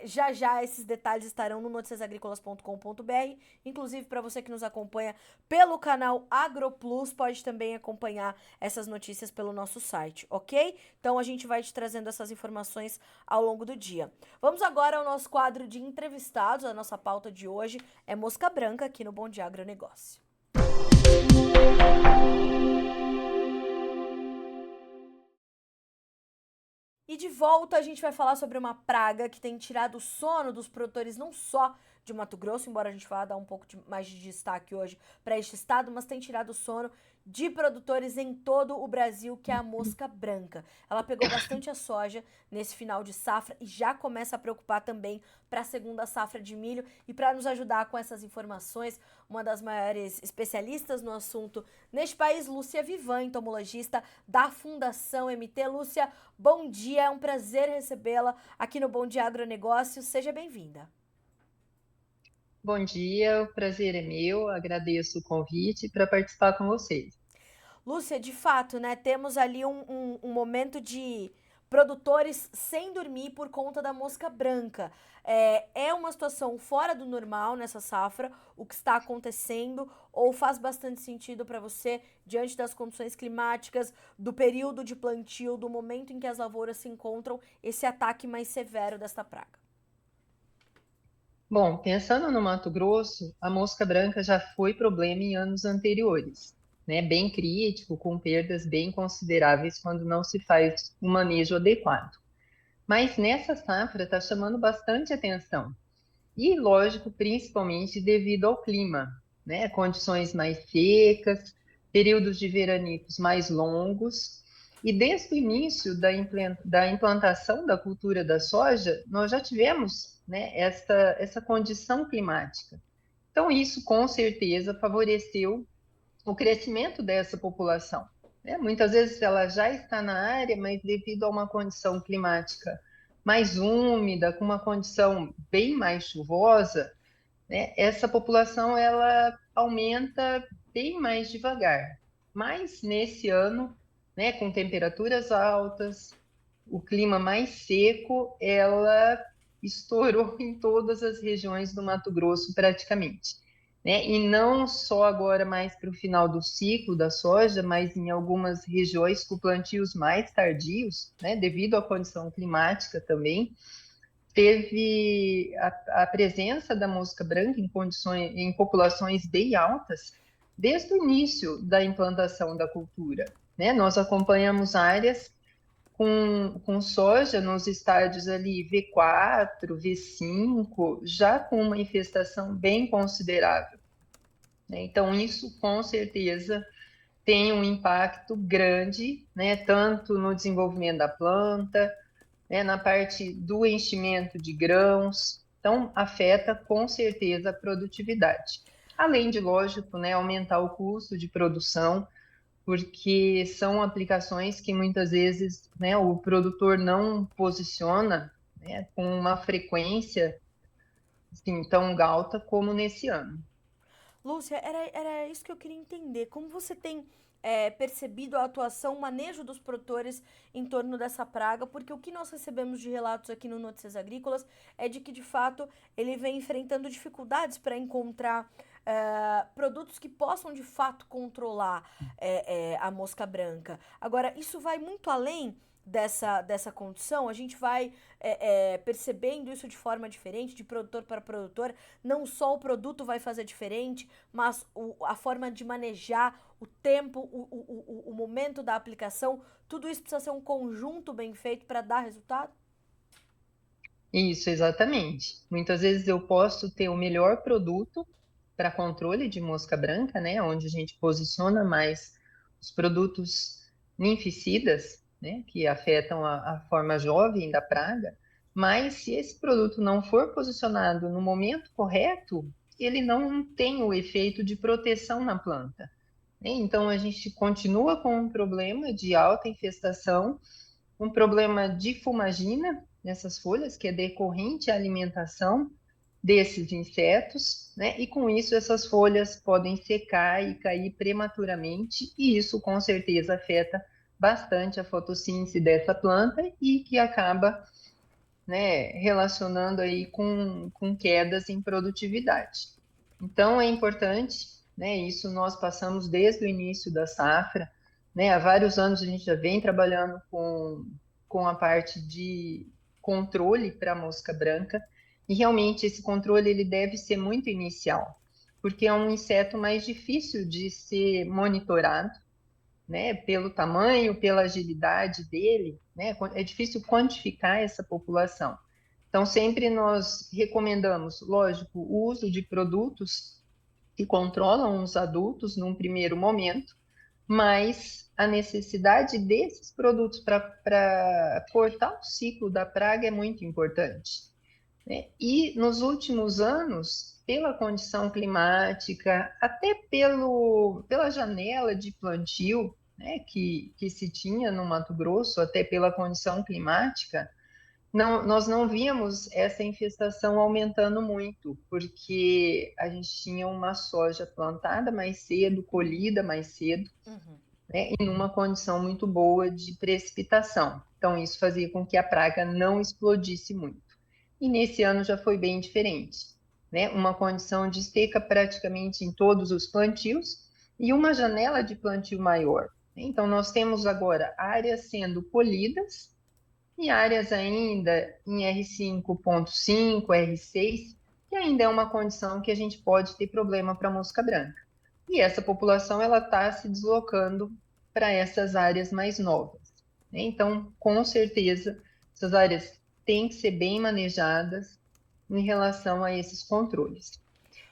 já já esses detalhes estarão no noticiasagricolas.com.br. Inclusive, para você que nos acompanha pelo canal AgroPlus, pode também acompanhar essas notícias pelo nosso site, ok? Então, a gente vai te trazendo essas informações ao longo do dia. Vamos agora ao nosso quadro de entrevistados. A nossa pauta de hoje é mosca branca aqui no Bom Dia Agronegócio. E de volta a gente vai falar sobre uma praga que tem tirado o sono dos produtores não só de Mato Grosso, embora a gente vá dar um pouco mais de destaque hoje para este estado, mas tem tirado o sono de produtores em todo o Brasil, que é a mosca branca. Ela pegou bastante a soja nesse final de safra e já começa a preocupar também para a segunda safra de milho. E para nos ajudar com essas informações, uma das maiores especialistas no assunto neste país, Lúcia Vivan, entomologista da Fundação MT. Lúcia, bom dia, é um prazer recebê-la aqui no Bom Dia Agronegócio. Seja bem-vinda. Bom dia, o prazer é meu, agradeço o convite para participar com vocês. Lúcia, de fato, né, temos ali um momento de produtores sem dormir por conta da mosca branca. É uma situação fora do normal nessa safra, o que está acontecendo, ou faz bastante sentido para você, diante das condições climáticas, do período de plantio, do momento em que as lavouras se encontram, esse ataque mais severo desta praga? Bom, pensando no Mato Grosso, a mosca branca já foi problema em anos anteriores, né? Bem crítico, com perdas bem consideráveis quando não se faz um manejo adequado. Mas nessa safra está chamando bastante atenção. E, lógico, principalmente devido ao clima, né? Condições mais secas, períodos de veranicos mais longos. E desde o início da implantação da cultura da soja, nós já tivemos, né, essa condição climática. Então, isso com certeza favoreceu o crescimento dessa população, né? Muitas vezes ela já está na área, mas devido a uma condição climática mais úmida, com uma condição bem mais chuvosa, né, essa população ela aumenta bem mais devagar. Mas nesse ano, né, com temperaturas altas, o clima mais seco, ela estourou em todas as regiões do Mato Grosso praticamente, né? E não só agora mais para o final do ciclo da soja, mas em algumas regiões com plantios mais tardios, né, devido à condição climática também, teve a presença da mosca branca em populações bem altas desde o início da implantação da cultura, né? Nós acompanhamos áreas com soja nos estádios ali V4, V5, já com uma infestação bem considerável, né? Então, isso com certeza tem um impacto grande, né? Tanto no desenvolvimento da planta, né, na parte do enchimento de grãos, então afeta com certeza a produtividade. Além de, lógico, né, aumentar o custo de produção, porque são aplicações que muitas vezes, né, o produtor não posiciona, né, com uma frequência assim, tão alta como nesse ano. Lúcia, era isso que eu queria entender. Como você tem percebido a atuação, o manejo dos produtores em torno dessa praga? Porque o que nós recebemos de relatos aqui no Notícias Agrícolas é de que, de fato, ele vem enfrentando dificuldades para encontrar produtos que possam, de fato, controlar a mosca branca. Agora, isso vai muito além dessa condição, a gente vai percebendo isso de forma diferente, de produtor para produtor. Não só o produto vai fazer diferente, mas a forma de manejar, o tempo, o momento da aplicação, tudo isso precisa ser um conjunto bem feito para dar resultado? Isso, exatamente. Muitas vezes eu posso ter o melhor produto para controle de mosca branca, né, onde a gente posiciona mais os produtos ninficidas, né, que afetam a forma jovem da praga, mas se esse produto não for posicionado no momento correto, ele não tem o efeito de proteção na planta, né? Então, a gente continua com um problema de alta infestação, um problema de fumagina nessas folhas, que é decorrente à alimentação desses insetos, né? E com isso essas folhas podem secar e cair prematuramente, e isso com certeza afeta bastante a fotossíntese dessa planta e que acaba, né, relacionando aí com quedas em produtividade. Então é importante, né, isso nós passamos desde o início da safra, né, há vários anos a gente já vem trabalhando com a parte de controle para a mosca branca, e realmente esse controle ele deve ser muito inicial, porque é um inseto mais difícil de ser monitorado, né, pelo tamanho, pela agilidade dele, né, é difícil quantificar essa população. Então, sempre nós recomendamos, lógico, o uso de produtos que controlam os adultos num primeiro momento, mas a necessidade desses produtos para cortar o ciclo da praga é muito importante, né? E nos últimos anos, pela condição climática, até pela janela de plantio, né, que se tinha no Mato Grosso, até pela condição climática, nós não víamos essa infestação aumentando muito, porque a gente tinha uma soja plantada mais cedo, colhida mais cedo, Uhum. né, em uma condição muito boa de precipitação. Então, isso fazia com que a praga não explodisse muito. E nesse ano já foi bem diferente, né? Uma condição de seca praticamente em todos os plantios e uma janela de plantio maior. Então, nós temos agora áreas sendo colhidas e áreas ainda em R5.5, R6, que ainda é uma condição que a gente pode ter problema para mosca branca. E essa população ela está se deslocando para essas áreas mais novas, né? Então, com certeza, essas áreas têm que ser bem manejadas em relação a esses controles.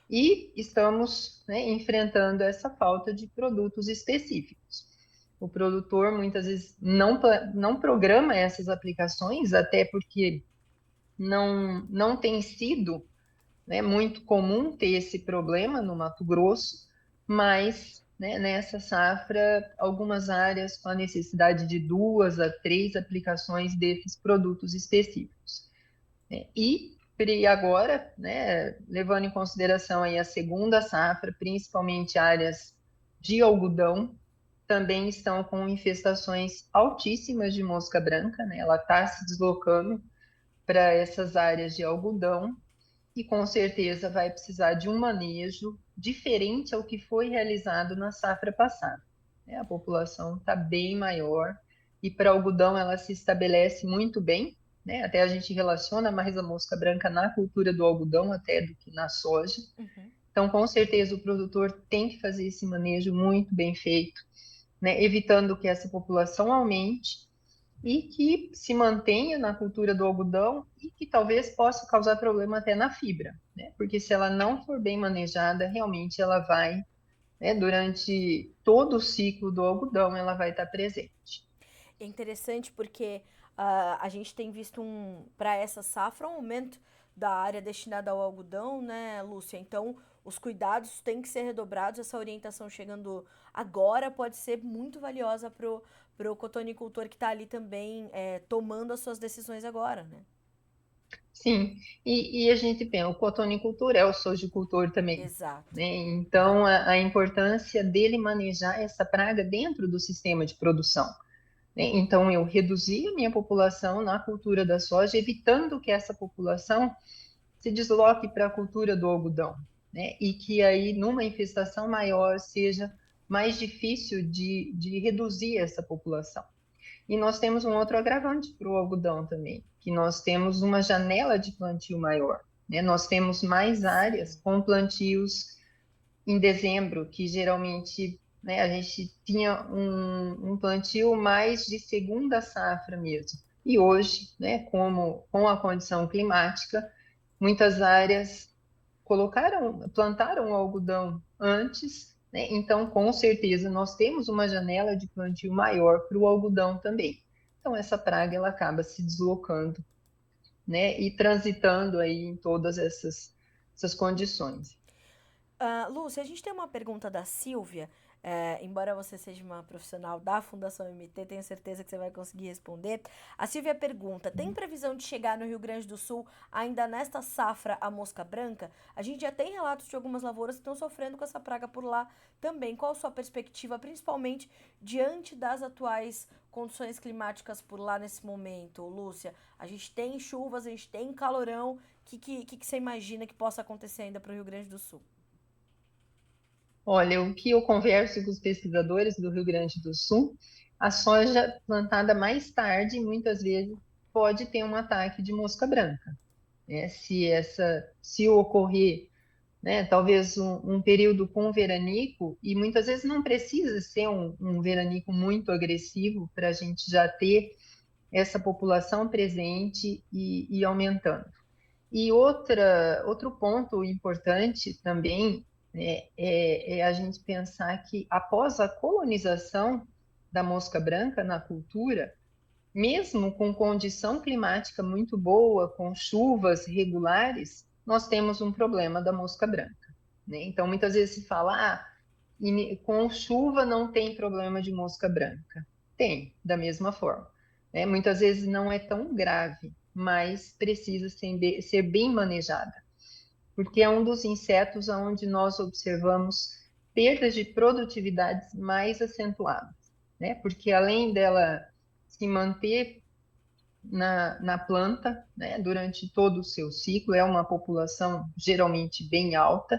E estamos, né, enfrentando essa falta de produtos específicos. O produtor muitas vezes não programa essas aplicações, até porque não tem sido, né, muito comum ter esse problema no Mato Grosso, mas, né, nessa safra, algumas áreas com a necessidade de 2 a 3 aplicações desses produtos específicos, né? E agora, né, levando em consideração aí a segunda safra, principalmente áreas de algodão, também estão com infestações altíssimas de mosca branca, né? Ela está se deslocando para essas áreas de algodão e com certeza vai precisar de um manejo diferente ao que foi realizado na safra passada, né? A população está bem maior e para algodão ela se estabelece muito bem, né? Até a gente relaciona mais a mosca branca na cultura do algodão até do que na soja. Uhum. Então, com certeza, o produtor tem que fazer esse manejo muito bem feito, né? Evitando que essa população aumente e que se mantenha na cultura do algodão e que talvez possa causar problema até na fibra, né? Porque se ela não for bem manejada, realmente ela vai, né, durante todo o ciclo do algodão, ela vai estar presente. É interessante porque a gente tem visto para essa safra um aumento da área destinada ao algodão, né, Lúcia? Então, os cuidados têm que ser redobrados. Essa orientação chegando agora pode ser muito valiosa pro cotonicultor que está ali também tomando as suas decisões agora, né? Sim, e a gente tem o cotonicultor, é o sojicultor também, Exato. né? Então, a importância dele manejar essa praga dentro do sistema de produção, né? Então, eu reduzi a minha população na cultura da soja, evitando que essa população se desloque para a cultura do algodão, né? E que aí, numa infestação maior, seja mais difícil de reduzir essa população. E nós temos um outro agravante para o algodão também, que nós temos uma janela de plantio maior, né? Nós temos mais áreas Sim. com plantios em dezembro, que geralmente, né, a gente tinha um plantio mais de segunda safra mesmo. E hoje, né, como com a condição climática, muitas áreas plantaram o algodão antes né? Então, com certeza, nós temos uma janela de plantio maior para o algodão também. Então, essa praga ela acaba se deslocando, né? E transitando aí em todas essas condições. Lúcia, a gente tem uma pergunta da Silvia. Embora você seja uma profissional da Fundação MT, tenho certeza que você vai conseguir responder. A Silvia pergunta: tem previsão de chegar no Rio Grande do Sul ainda nesta safra a mosca branca? A gente já tem relatos de algumas lavouras que estão sofrendo com essa praga por lá também. Qual a sua perspectiva, principalmente diante das atuais condições climáticas por lá nesse momento, Lúcia? A gente tem chuvas, a gente tem calorão. O que você imagina que possa acontecer ainda para o Rio Grande do Sul? Olha, o que eu converso com os pesquisadores do Rio Grande do Sul, a soja plantada mais tarde, muitas vezes, pode ter um ataque de mosca branca, né? Se ocorrer, né, talvez um período com veranico, e muitas vezes não precisa ser um veranico muito agressivo para a gente já ter essa população presente e aumentando. E outro ponto importante também, né, é a gente pensar que após a colonização da mosca branca na cultura, mesmo com condição climática muito boa, com chuvas regulares, nós temos um problema da mosca branca, né? Então, muitas vezes se fala, com chuva não tem problema de mosca branca. Tem, da mesma forma, né? Muitas vezes não é tão grave, mas precisa ser bem manejada, porque é um dos insetos onde nós observamos perdas de produtividades mais acentuadas, né? Porque além dela se manter na planta, né, durante todo o seu ciclo, é uma população geralmente bem alta,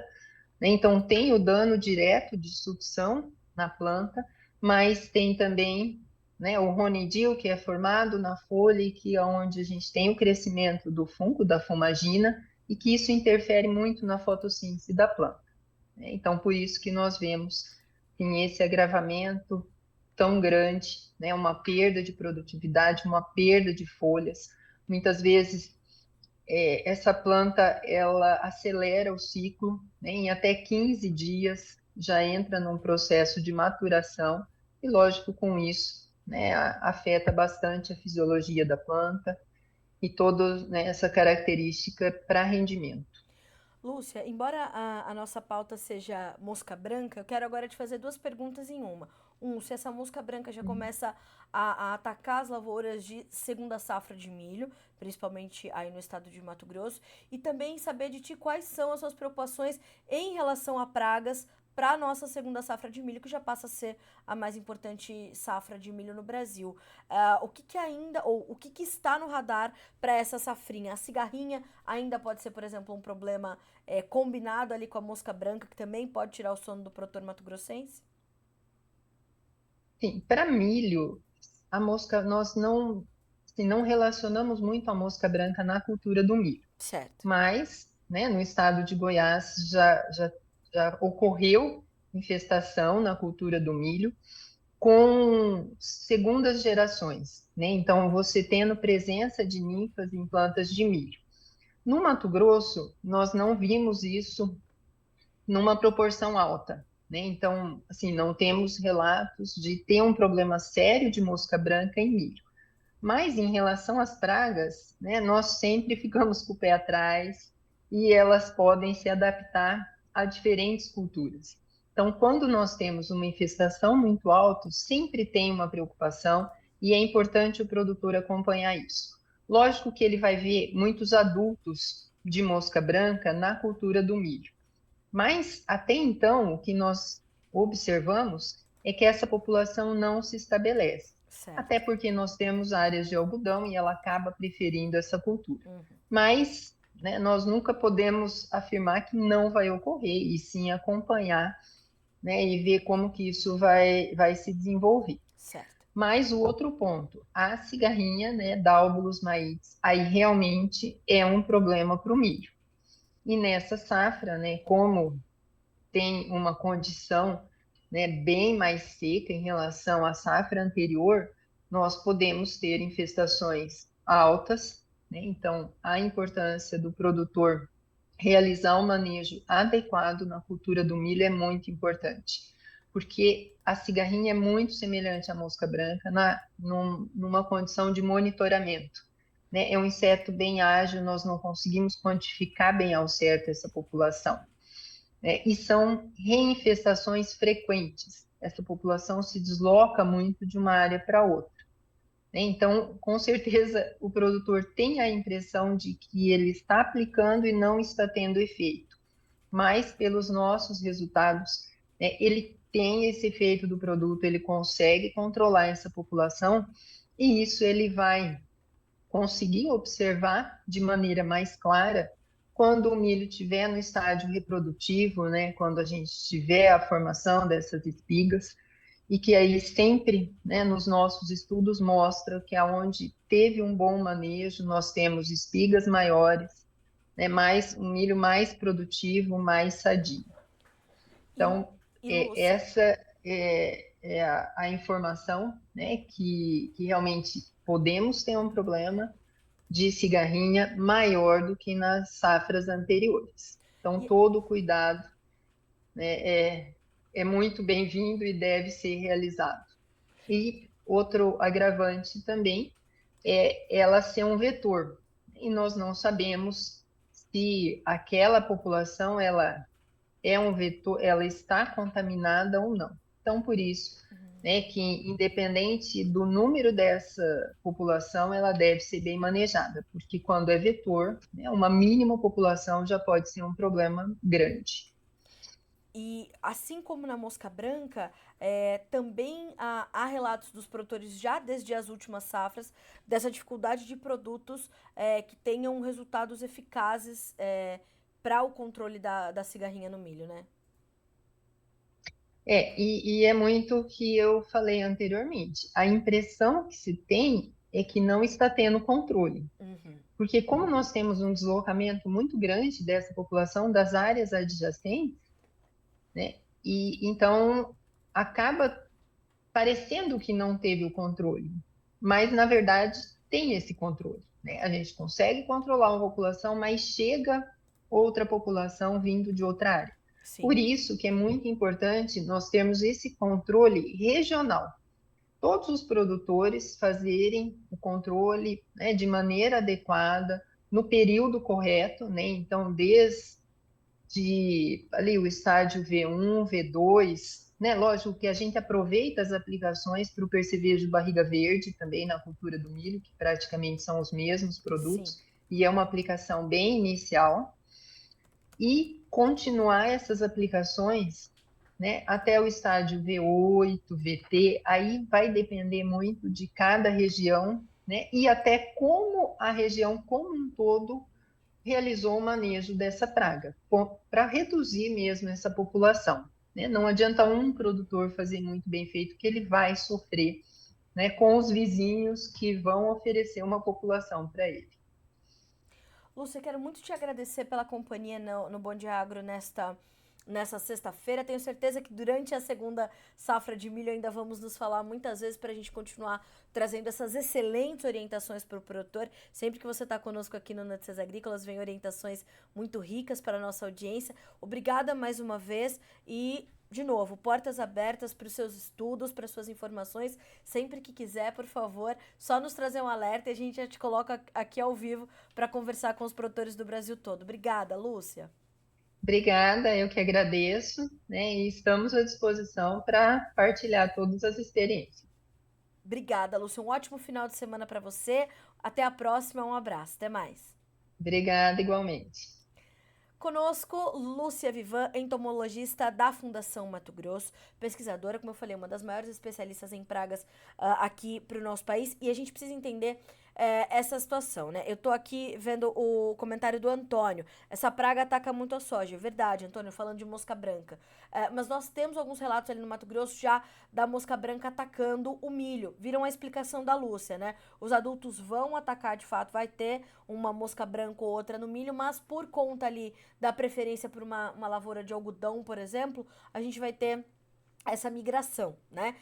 né? Então tem o dano direto de sucção na planta, mas tem também, né, o ronidil que é formado na folha e que é onde a gente tem o crescimento do fungo, da fumagina, e que isso interfere muito na fotossíntese da planta, né? Então, por isso que nós vemos em esse agravamento tão grande, né, uma perda de produtividade, uma perda de folhas. Muitas vezes essa planta ela acelera o ciclo, né, em até 15 dias já entra num processo de maturação e, lógico, com isso, né, afeta bastante a fisiologia da planta e toda, né, essa característica para rendimento. Lúcia, embora a nossa pauta seja mosca branca, eu quero agora te fazer duas perguntas em uma. Se essa mosca branca já começa a atacar as lavouras de segunda safra de milho, principalmente aí no estado de Mato Grosso, e também saber de ti quais são as suas preocupações em relação a pragas para a nossa segunda safra de milho, que já passa a ser a mais importante safra de milho no Brasil. O que ainda, ou o que está no radar para essa safrinha? A cigarrinha ainda pode ser, por exemplo, um problema combinado ali com a mosca branca, que também pode tirar o sono do produtor mato-grossense? Sim, para milho, a mosca, nós não, assim, não relacionamos muito a mosca branca na cultura do milho, Certo. mas, né, no estado de Goiás já ocorreu infestação na cultura do milho com segundas gerações, né? Então, você tendo presença de ninfas em plantas de milho. No Mato Grosso, nós não vimos isso numa proporção alta, né? Então, assim, não temos relatos de ter um problema sério de mosca branca em milho. Mas em relação às pragas, né, nós sempre ficamos com o pé atrás e elas podem se adaptar a diferentes culturas. Então, quando nós temos uma infestação muito alta, sempre tem uma preocupação e é importante o produtor acompanhar isso. Lógico que ele vai ver muitos adultos de mosca branca na cultura do milho, mas até então o que nós observamos é que essa população não se estabelece, até Certo. porque nós temos áreas de algodão e ela acaba preferindo essa cultura. Uhum. Mas, né, nós nunca podemos afirmar que não vai ocorrer, e sim acompanhar, né, e ver como que isso vai se desenvolver. Certo. Mas o outro ponto, a cigarrinha, né, Dálbulos maites, aí realmente é um problema para o milho. E nessa safra, né, como tem uma condição, né, bem mais seca em relação à safra anterior, nós podemos ter infestações altas, né? Então, a importância do produtor realizar um manejo adequado na cultura do milho é muito importante, porque a cigarrinha é muito semelhante à mosca branca numa condição de monitoramento, né? É um inseto bem ágil, nós não conseguimos quantificar bem ao certo essa população, né? E são reinfestações frequentes. Essa população se desloca muito de uma área para outra, né? Então, com certeza, o produtor tem a impressão de que ele está aplicando e não está tendo efeito, mas pelos nossos resultados, né, ele tem esse efeito do produto, ele consegue controlar essa população e isso ele vai conseguir observar de maneira mais clara quando o milho estiver no estágio reprodutivo, né, quando a gente tiver a formação dessas espigas, e que aí sempre, né, nos nossos estudos mostra que aonde teve um bom manejo, nós temos espigas maiores, né, um milho mais produtivo, mais sadio. E, Então, e Lúcia, essa é a informação, né, que realmente podemos ter um problema de cigarrinha maior do que nas safras anteriores. Então, e, todo cuidado, né, é muito bem-vindo e deve ser realizado. E outro agravante também é ela ser um vetor. E nós não sabemos se aquela população ela é um vetor, ela está contaminada ou não. Então, por isso, né, que independente do número dessa população, ela deve ser bem manejada, porque quando é vetor, né, uma mínima população já pode ser um problema grande. e assim como na mosca branca, também há relatos dos produtores já desde as últimas safras dessa dificuldade de produtos que tenham resultados eficazes para o controle da cigarrinha no milho, né? E é muito o que eu falei anteriormente. A impressão que se tem é que não está tendo controle. Uhum. Porque como nós temos um deslocamento muito grande dessa população das áreas adjacentes, né? E então acaba parecendo que não teve o controle, mas na verdade tem esse controle, né? A gente consegue controlar uma população, mas chega outra população vindo de outra área. Por Sim. isso que é muito importante nós termos esse controle regional. Todos os produtores fazerem o controle, né, de maneira adequada, no período correto, né? Então, desde ali o estágio V1, V2, né? Lógico que a gente aproveita as aplicações para o percevejo barriga verde também na cultura do milho, que praticamente são os mesmos Sim. produtos, e é uma aplicação bem inicial, e continuar essas aplicações, né, até o estágio V8, VT, aí vai depender muito de cada região, né, e até como a região como um todo realizou o manejo dessa praga, para reduzir mesmo essa população, né? Não adianta um produtor fazer muito bem feito, que ele vai sofrer, né, com os vizinhos que vão oferecer uma população para ele. Lúcia, quero muito te agradecer pela companhia no Bom Dia Agro nessa sexta-feira. Tenho certeza que durante a segunda safra de milho ainda vamos nos falar muitas vezes para a gente continuar trazendo essas excelentes orientações para o produtor. Sempre que você está conosco aqui no Notícias Agrícolas, vem orientações muito ricas para a nossa audiência. Obrigada mais uma vez e de novo, portas abertas para os seus estudos, para suas informações. Sempre que quiser, por favor, só nos trazer um alerta e a gente já te coloca aqui ao vivo para conversar com os produtores do Brasil todo. Obrigada, Lúcia. Obrigada, eu que agradeço, né, e estamos à disposição para partilhar todas as experiências. Obrigada, Lúcia. Um ótimo final de semana para você. Até a próxima. Um abraço. Até mais. Obrigada igualmente. Conosco, Lúcia Vivan, entomologista da Fundação Mato Grosso, pesquisadora, como eu falei, uma das maiores especialistas em pragas aqui para o nosso país. E a gente precisa entender essa situação, né? Eu tô aqui vendo o comentário do Antônio. Essa praga ataca muito a soja. Verdade, Antônio, falando de mosca branca. Mas nós temos alguns relatos ali no Mato Grosso já da mosca branca atacando o milho. Viram a explicação da Lúcia, né? Os adultos vão atacar, de fato, vai ter uma mosca branca ou outra no milho, mas por conta ali da preferência por uma lavoura de algodão, por exemplo, a gente vai ter essa migração, né?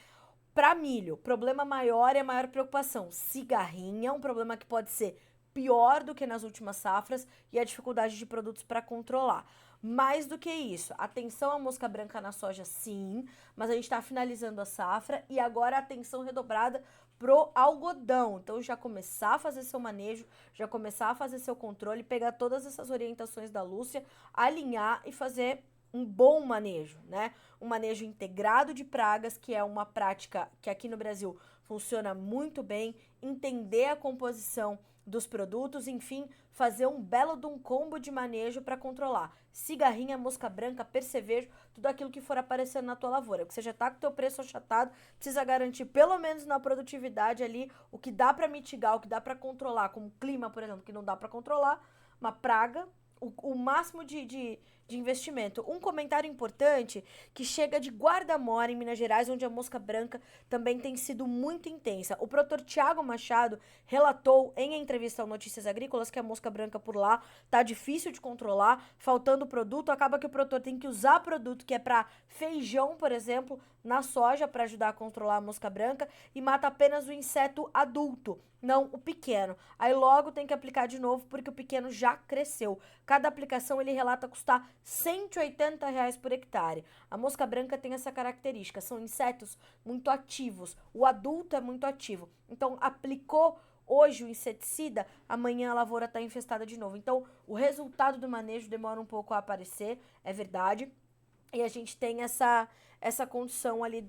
Para milho, problema maior é a maior preocupação. Cigarrinha, um problema que pode ser pior do que nas últimas safras e a dificuldade de produtos para controlar. Mais do que isso, atenção à mosca branca na soja, sim, mas a gente está finalizando a safra e agora atenção redobrada pro algodão. Então, já começar a fazer seu manejo, já começar a fazer seu controle, pegar todas essas orientações da Lúcia, alinhar e fazer um bom manejo, né? Um manejo integrado de pragas, que é uma prática que aqui no Brasil funciona muito bem, entender a composição dos produtos, enfim, fazer um belo de um combo de manejo para controlar cigarrinha, mosca branca, percevejo, tudo aquilo que for aparecendo na tua lavoura. Porque você já tá com o teu preço achatado, precisa garantir pelo menos na produtividade ali o que dá para mitigar, o que dá para controlar, como clima, por exemplo, que não dá para controlar, uma praga, o máximo de investimento. Um comentário importante que chega de Guarda-Mora, em Minas Gerais, onde a mosca branca também tem sido muito intensa. O produtor Tiago Machado relatou em entrevista ao Notícias Agrícolas que a mosca branca por lá tá difícil de controlar, faltando produto, acaba que o produtor tem que usar produto que é para feijão, por exemplo, na soja para ajudar a controlar a mosca branca e mata apenas o inseto adulto, não o pequeno. Aí logo tem que aplicar de novo porque o pequeno já cresceu. Cada aplicação ele relata custar R$ 180 por hectare. A mosca branca tem essa característica, são insetos muito ativos, o adulto é muito ativo. Então aplicou hoje o inseticida, amanhã a lavoura está infestada de novo. Então o resultado do manejo demora um pouco a aparecer, é verdade. E a gente tem essa condição ali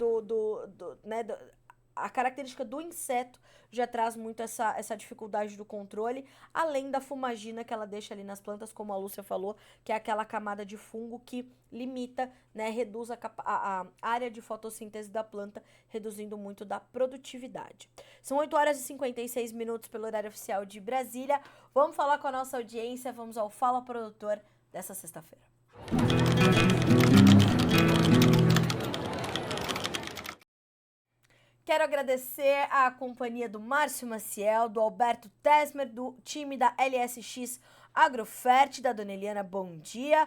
a característica do inseto já traz muito essa dificuldade do controle, além da fumagina que ela deixa ali nas plantas, como a Lúcia falou, que é aquela camada de fungo que limita, né, reduz a área de fotossíntese da planta, reduzindo muito da produtividade. São 8 horas e 56 minutos pelo horário oficial de Brasília. Vamos falar com a nossa audiência, vamos ao Fala Produtor dessa sexta-feira. Quero agradecer a companhia do Márcio Maciel, do Alberto Tesmer, do time da LSX Agrofert, da Dona Eliana, bom dia.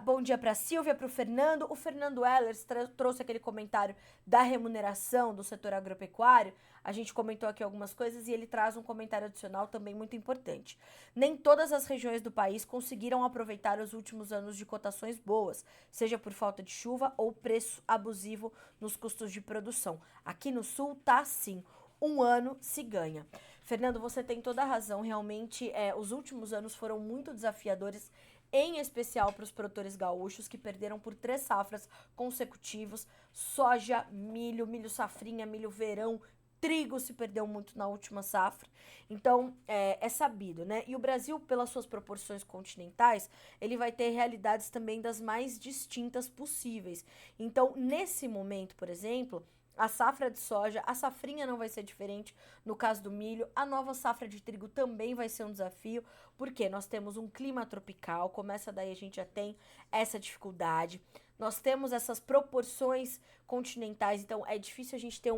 Bom dia para a Silvia, para o Fernando. O Fernando Ehlers trouxe aquele comentário da remuneração do setor agropecuário. A gente comentou aqui algumas coisas e ele traz um comentário adicional também muito importante. Nem todas as regiões do país conseguiram aproveitar os últimos anos de cotações boas, seja por falta de chuva ou preço abusivo nos custos de produção. Aqui no Sul tá assim, um ano se ganha. Fernando, você tem toda a razão, realmente os últimos anos foram muito desafiadores, em especial para os produtores gaúchos que perderam por 3 safras consecutivos, soja, milho safrinha, milho verão, trigo se perdeu muito na última safra, então é sabido, né? E o Brasil, pelas suas proporções continentais, ele vai ter realidades também das mais distintas possíveis. Então, nesse momento, por exemplo, a safra de soja, a safrinha não vai ser diferente no caso do milho, a nova safra de trigo também vai ser um desafio, porque nós temos um clima tropical, começa daí a gente já tem essa dificuldade, nós temos essas proporções continentais, então é difícil a gente ter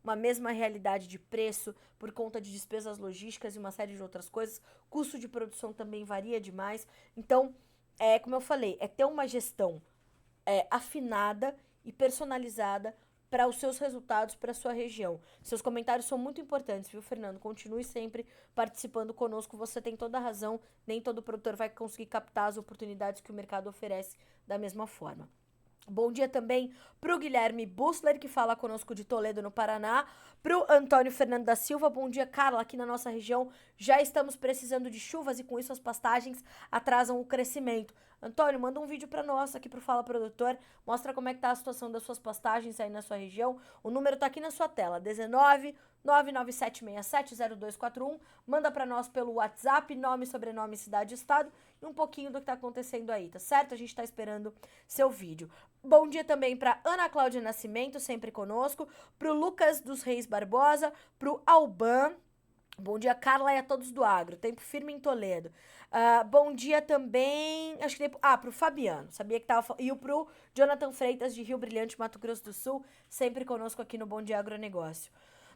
uma mesma realidade de preço por conta de despesas logísticas e uma série de outras coisas, custo de produção também varia demais, então, como eu falei, é ter uma gestão afinada e personalizada para os seus resultados, para a sua região. Seus comentários são muito importantes, viu, Fernando? Continue sempre participando conosco, você tem toda a razão, nem todo produtor vai conseguir captar as oportunidades que o mercado oferece da mesma forma. Bom dia também pro Guilherme Bussler, que fala conosco de Toledo, no Paraná. Pro Antônio Fernando da Silva, bom dia, Carla. Aqui na nossa região já estamos precisando de chuvas e com isso as pastagens atrasam o crescimento. Antônio, manda um vídeo para nós aqui pro Fala Produtor, mostra como é que tá a situação das suas pastagens aí na sua região. O número tá aqui na sua tela, 19 997670241. Manda para nós pelo WhatsApp, nome, sobrenome, cidade e estado e um pouquinho do que tá acontecendo aí, tá certo? A gente tá esperando seu vídeo. Bom dia também para Ana Cláudia Nascimento, sempre conosco, pro Lucas dos Reis Barbosa, pro Alban. Bom dia, Carla, e a todos do agro. Tempo firme em Toledo. Bom dia também, acho que pro Fabiano, sabia que tava... E pro Jonathan Freitas, de Rio Brilhante, Mato Grosso do Sul, sempre conosco aqui no Bom Dia Agronegócio.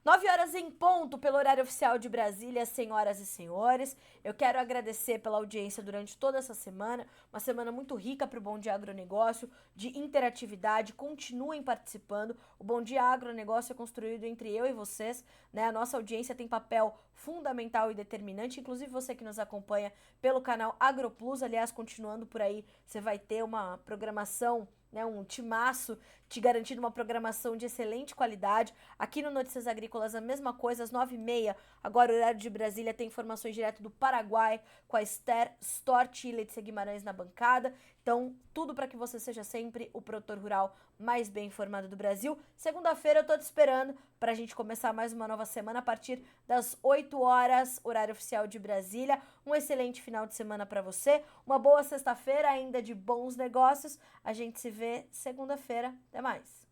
9 horas em ponto, pelo horário oficial de Brasília, senhoras e senhores. Eu quero agradecer pela audiência durante toda essa semana. Uma semana muito rica para o Bom Dia Agronegócio, de interatividade. Continuem participando. O Bom Dia Agronegócio é construído entre eu e vocês, né? A nossa audiência tem papel fundamental e determinante. Inclusive você que nos acompanha pelo canal AgroPlus. Aliás, continuando por aí, você vai ter uma programação, né, um timaço te garantindo uma programação de excelente qualidade. Aqui no Notícias Agrícolas a mesma coisa, às 9h30, agora horário de Brasília, tem informações direto do Paraguai, com a Esther Stort e Letícia Guimarães na bancada. Então, tudo para que você seja sempre o produtor rural mais bem informado do Brasil. Segunda-feira eu tô te esperando para a gente começar mais uma nova semana a partir das 8 horas, horário oficial de Brasília. Um excelente final de semana para você, uma boa sexta-feira ainda de bons negócios. A gente se vê segunda-feira. Até mais.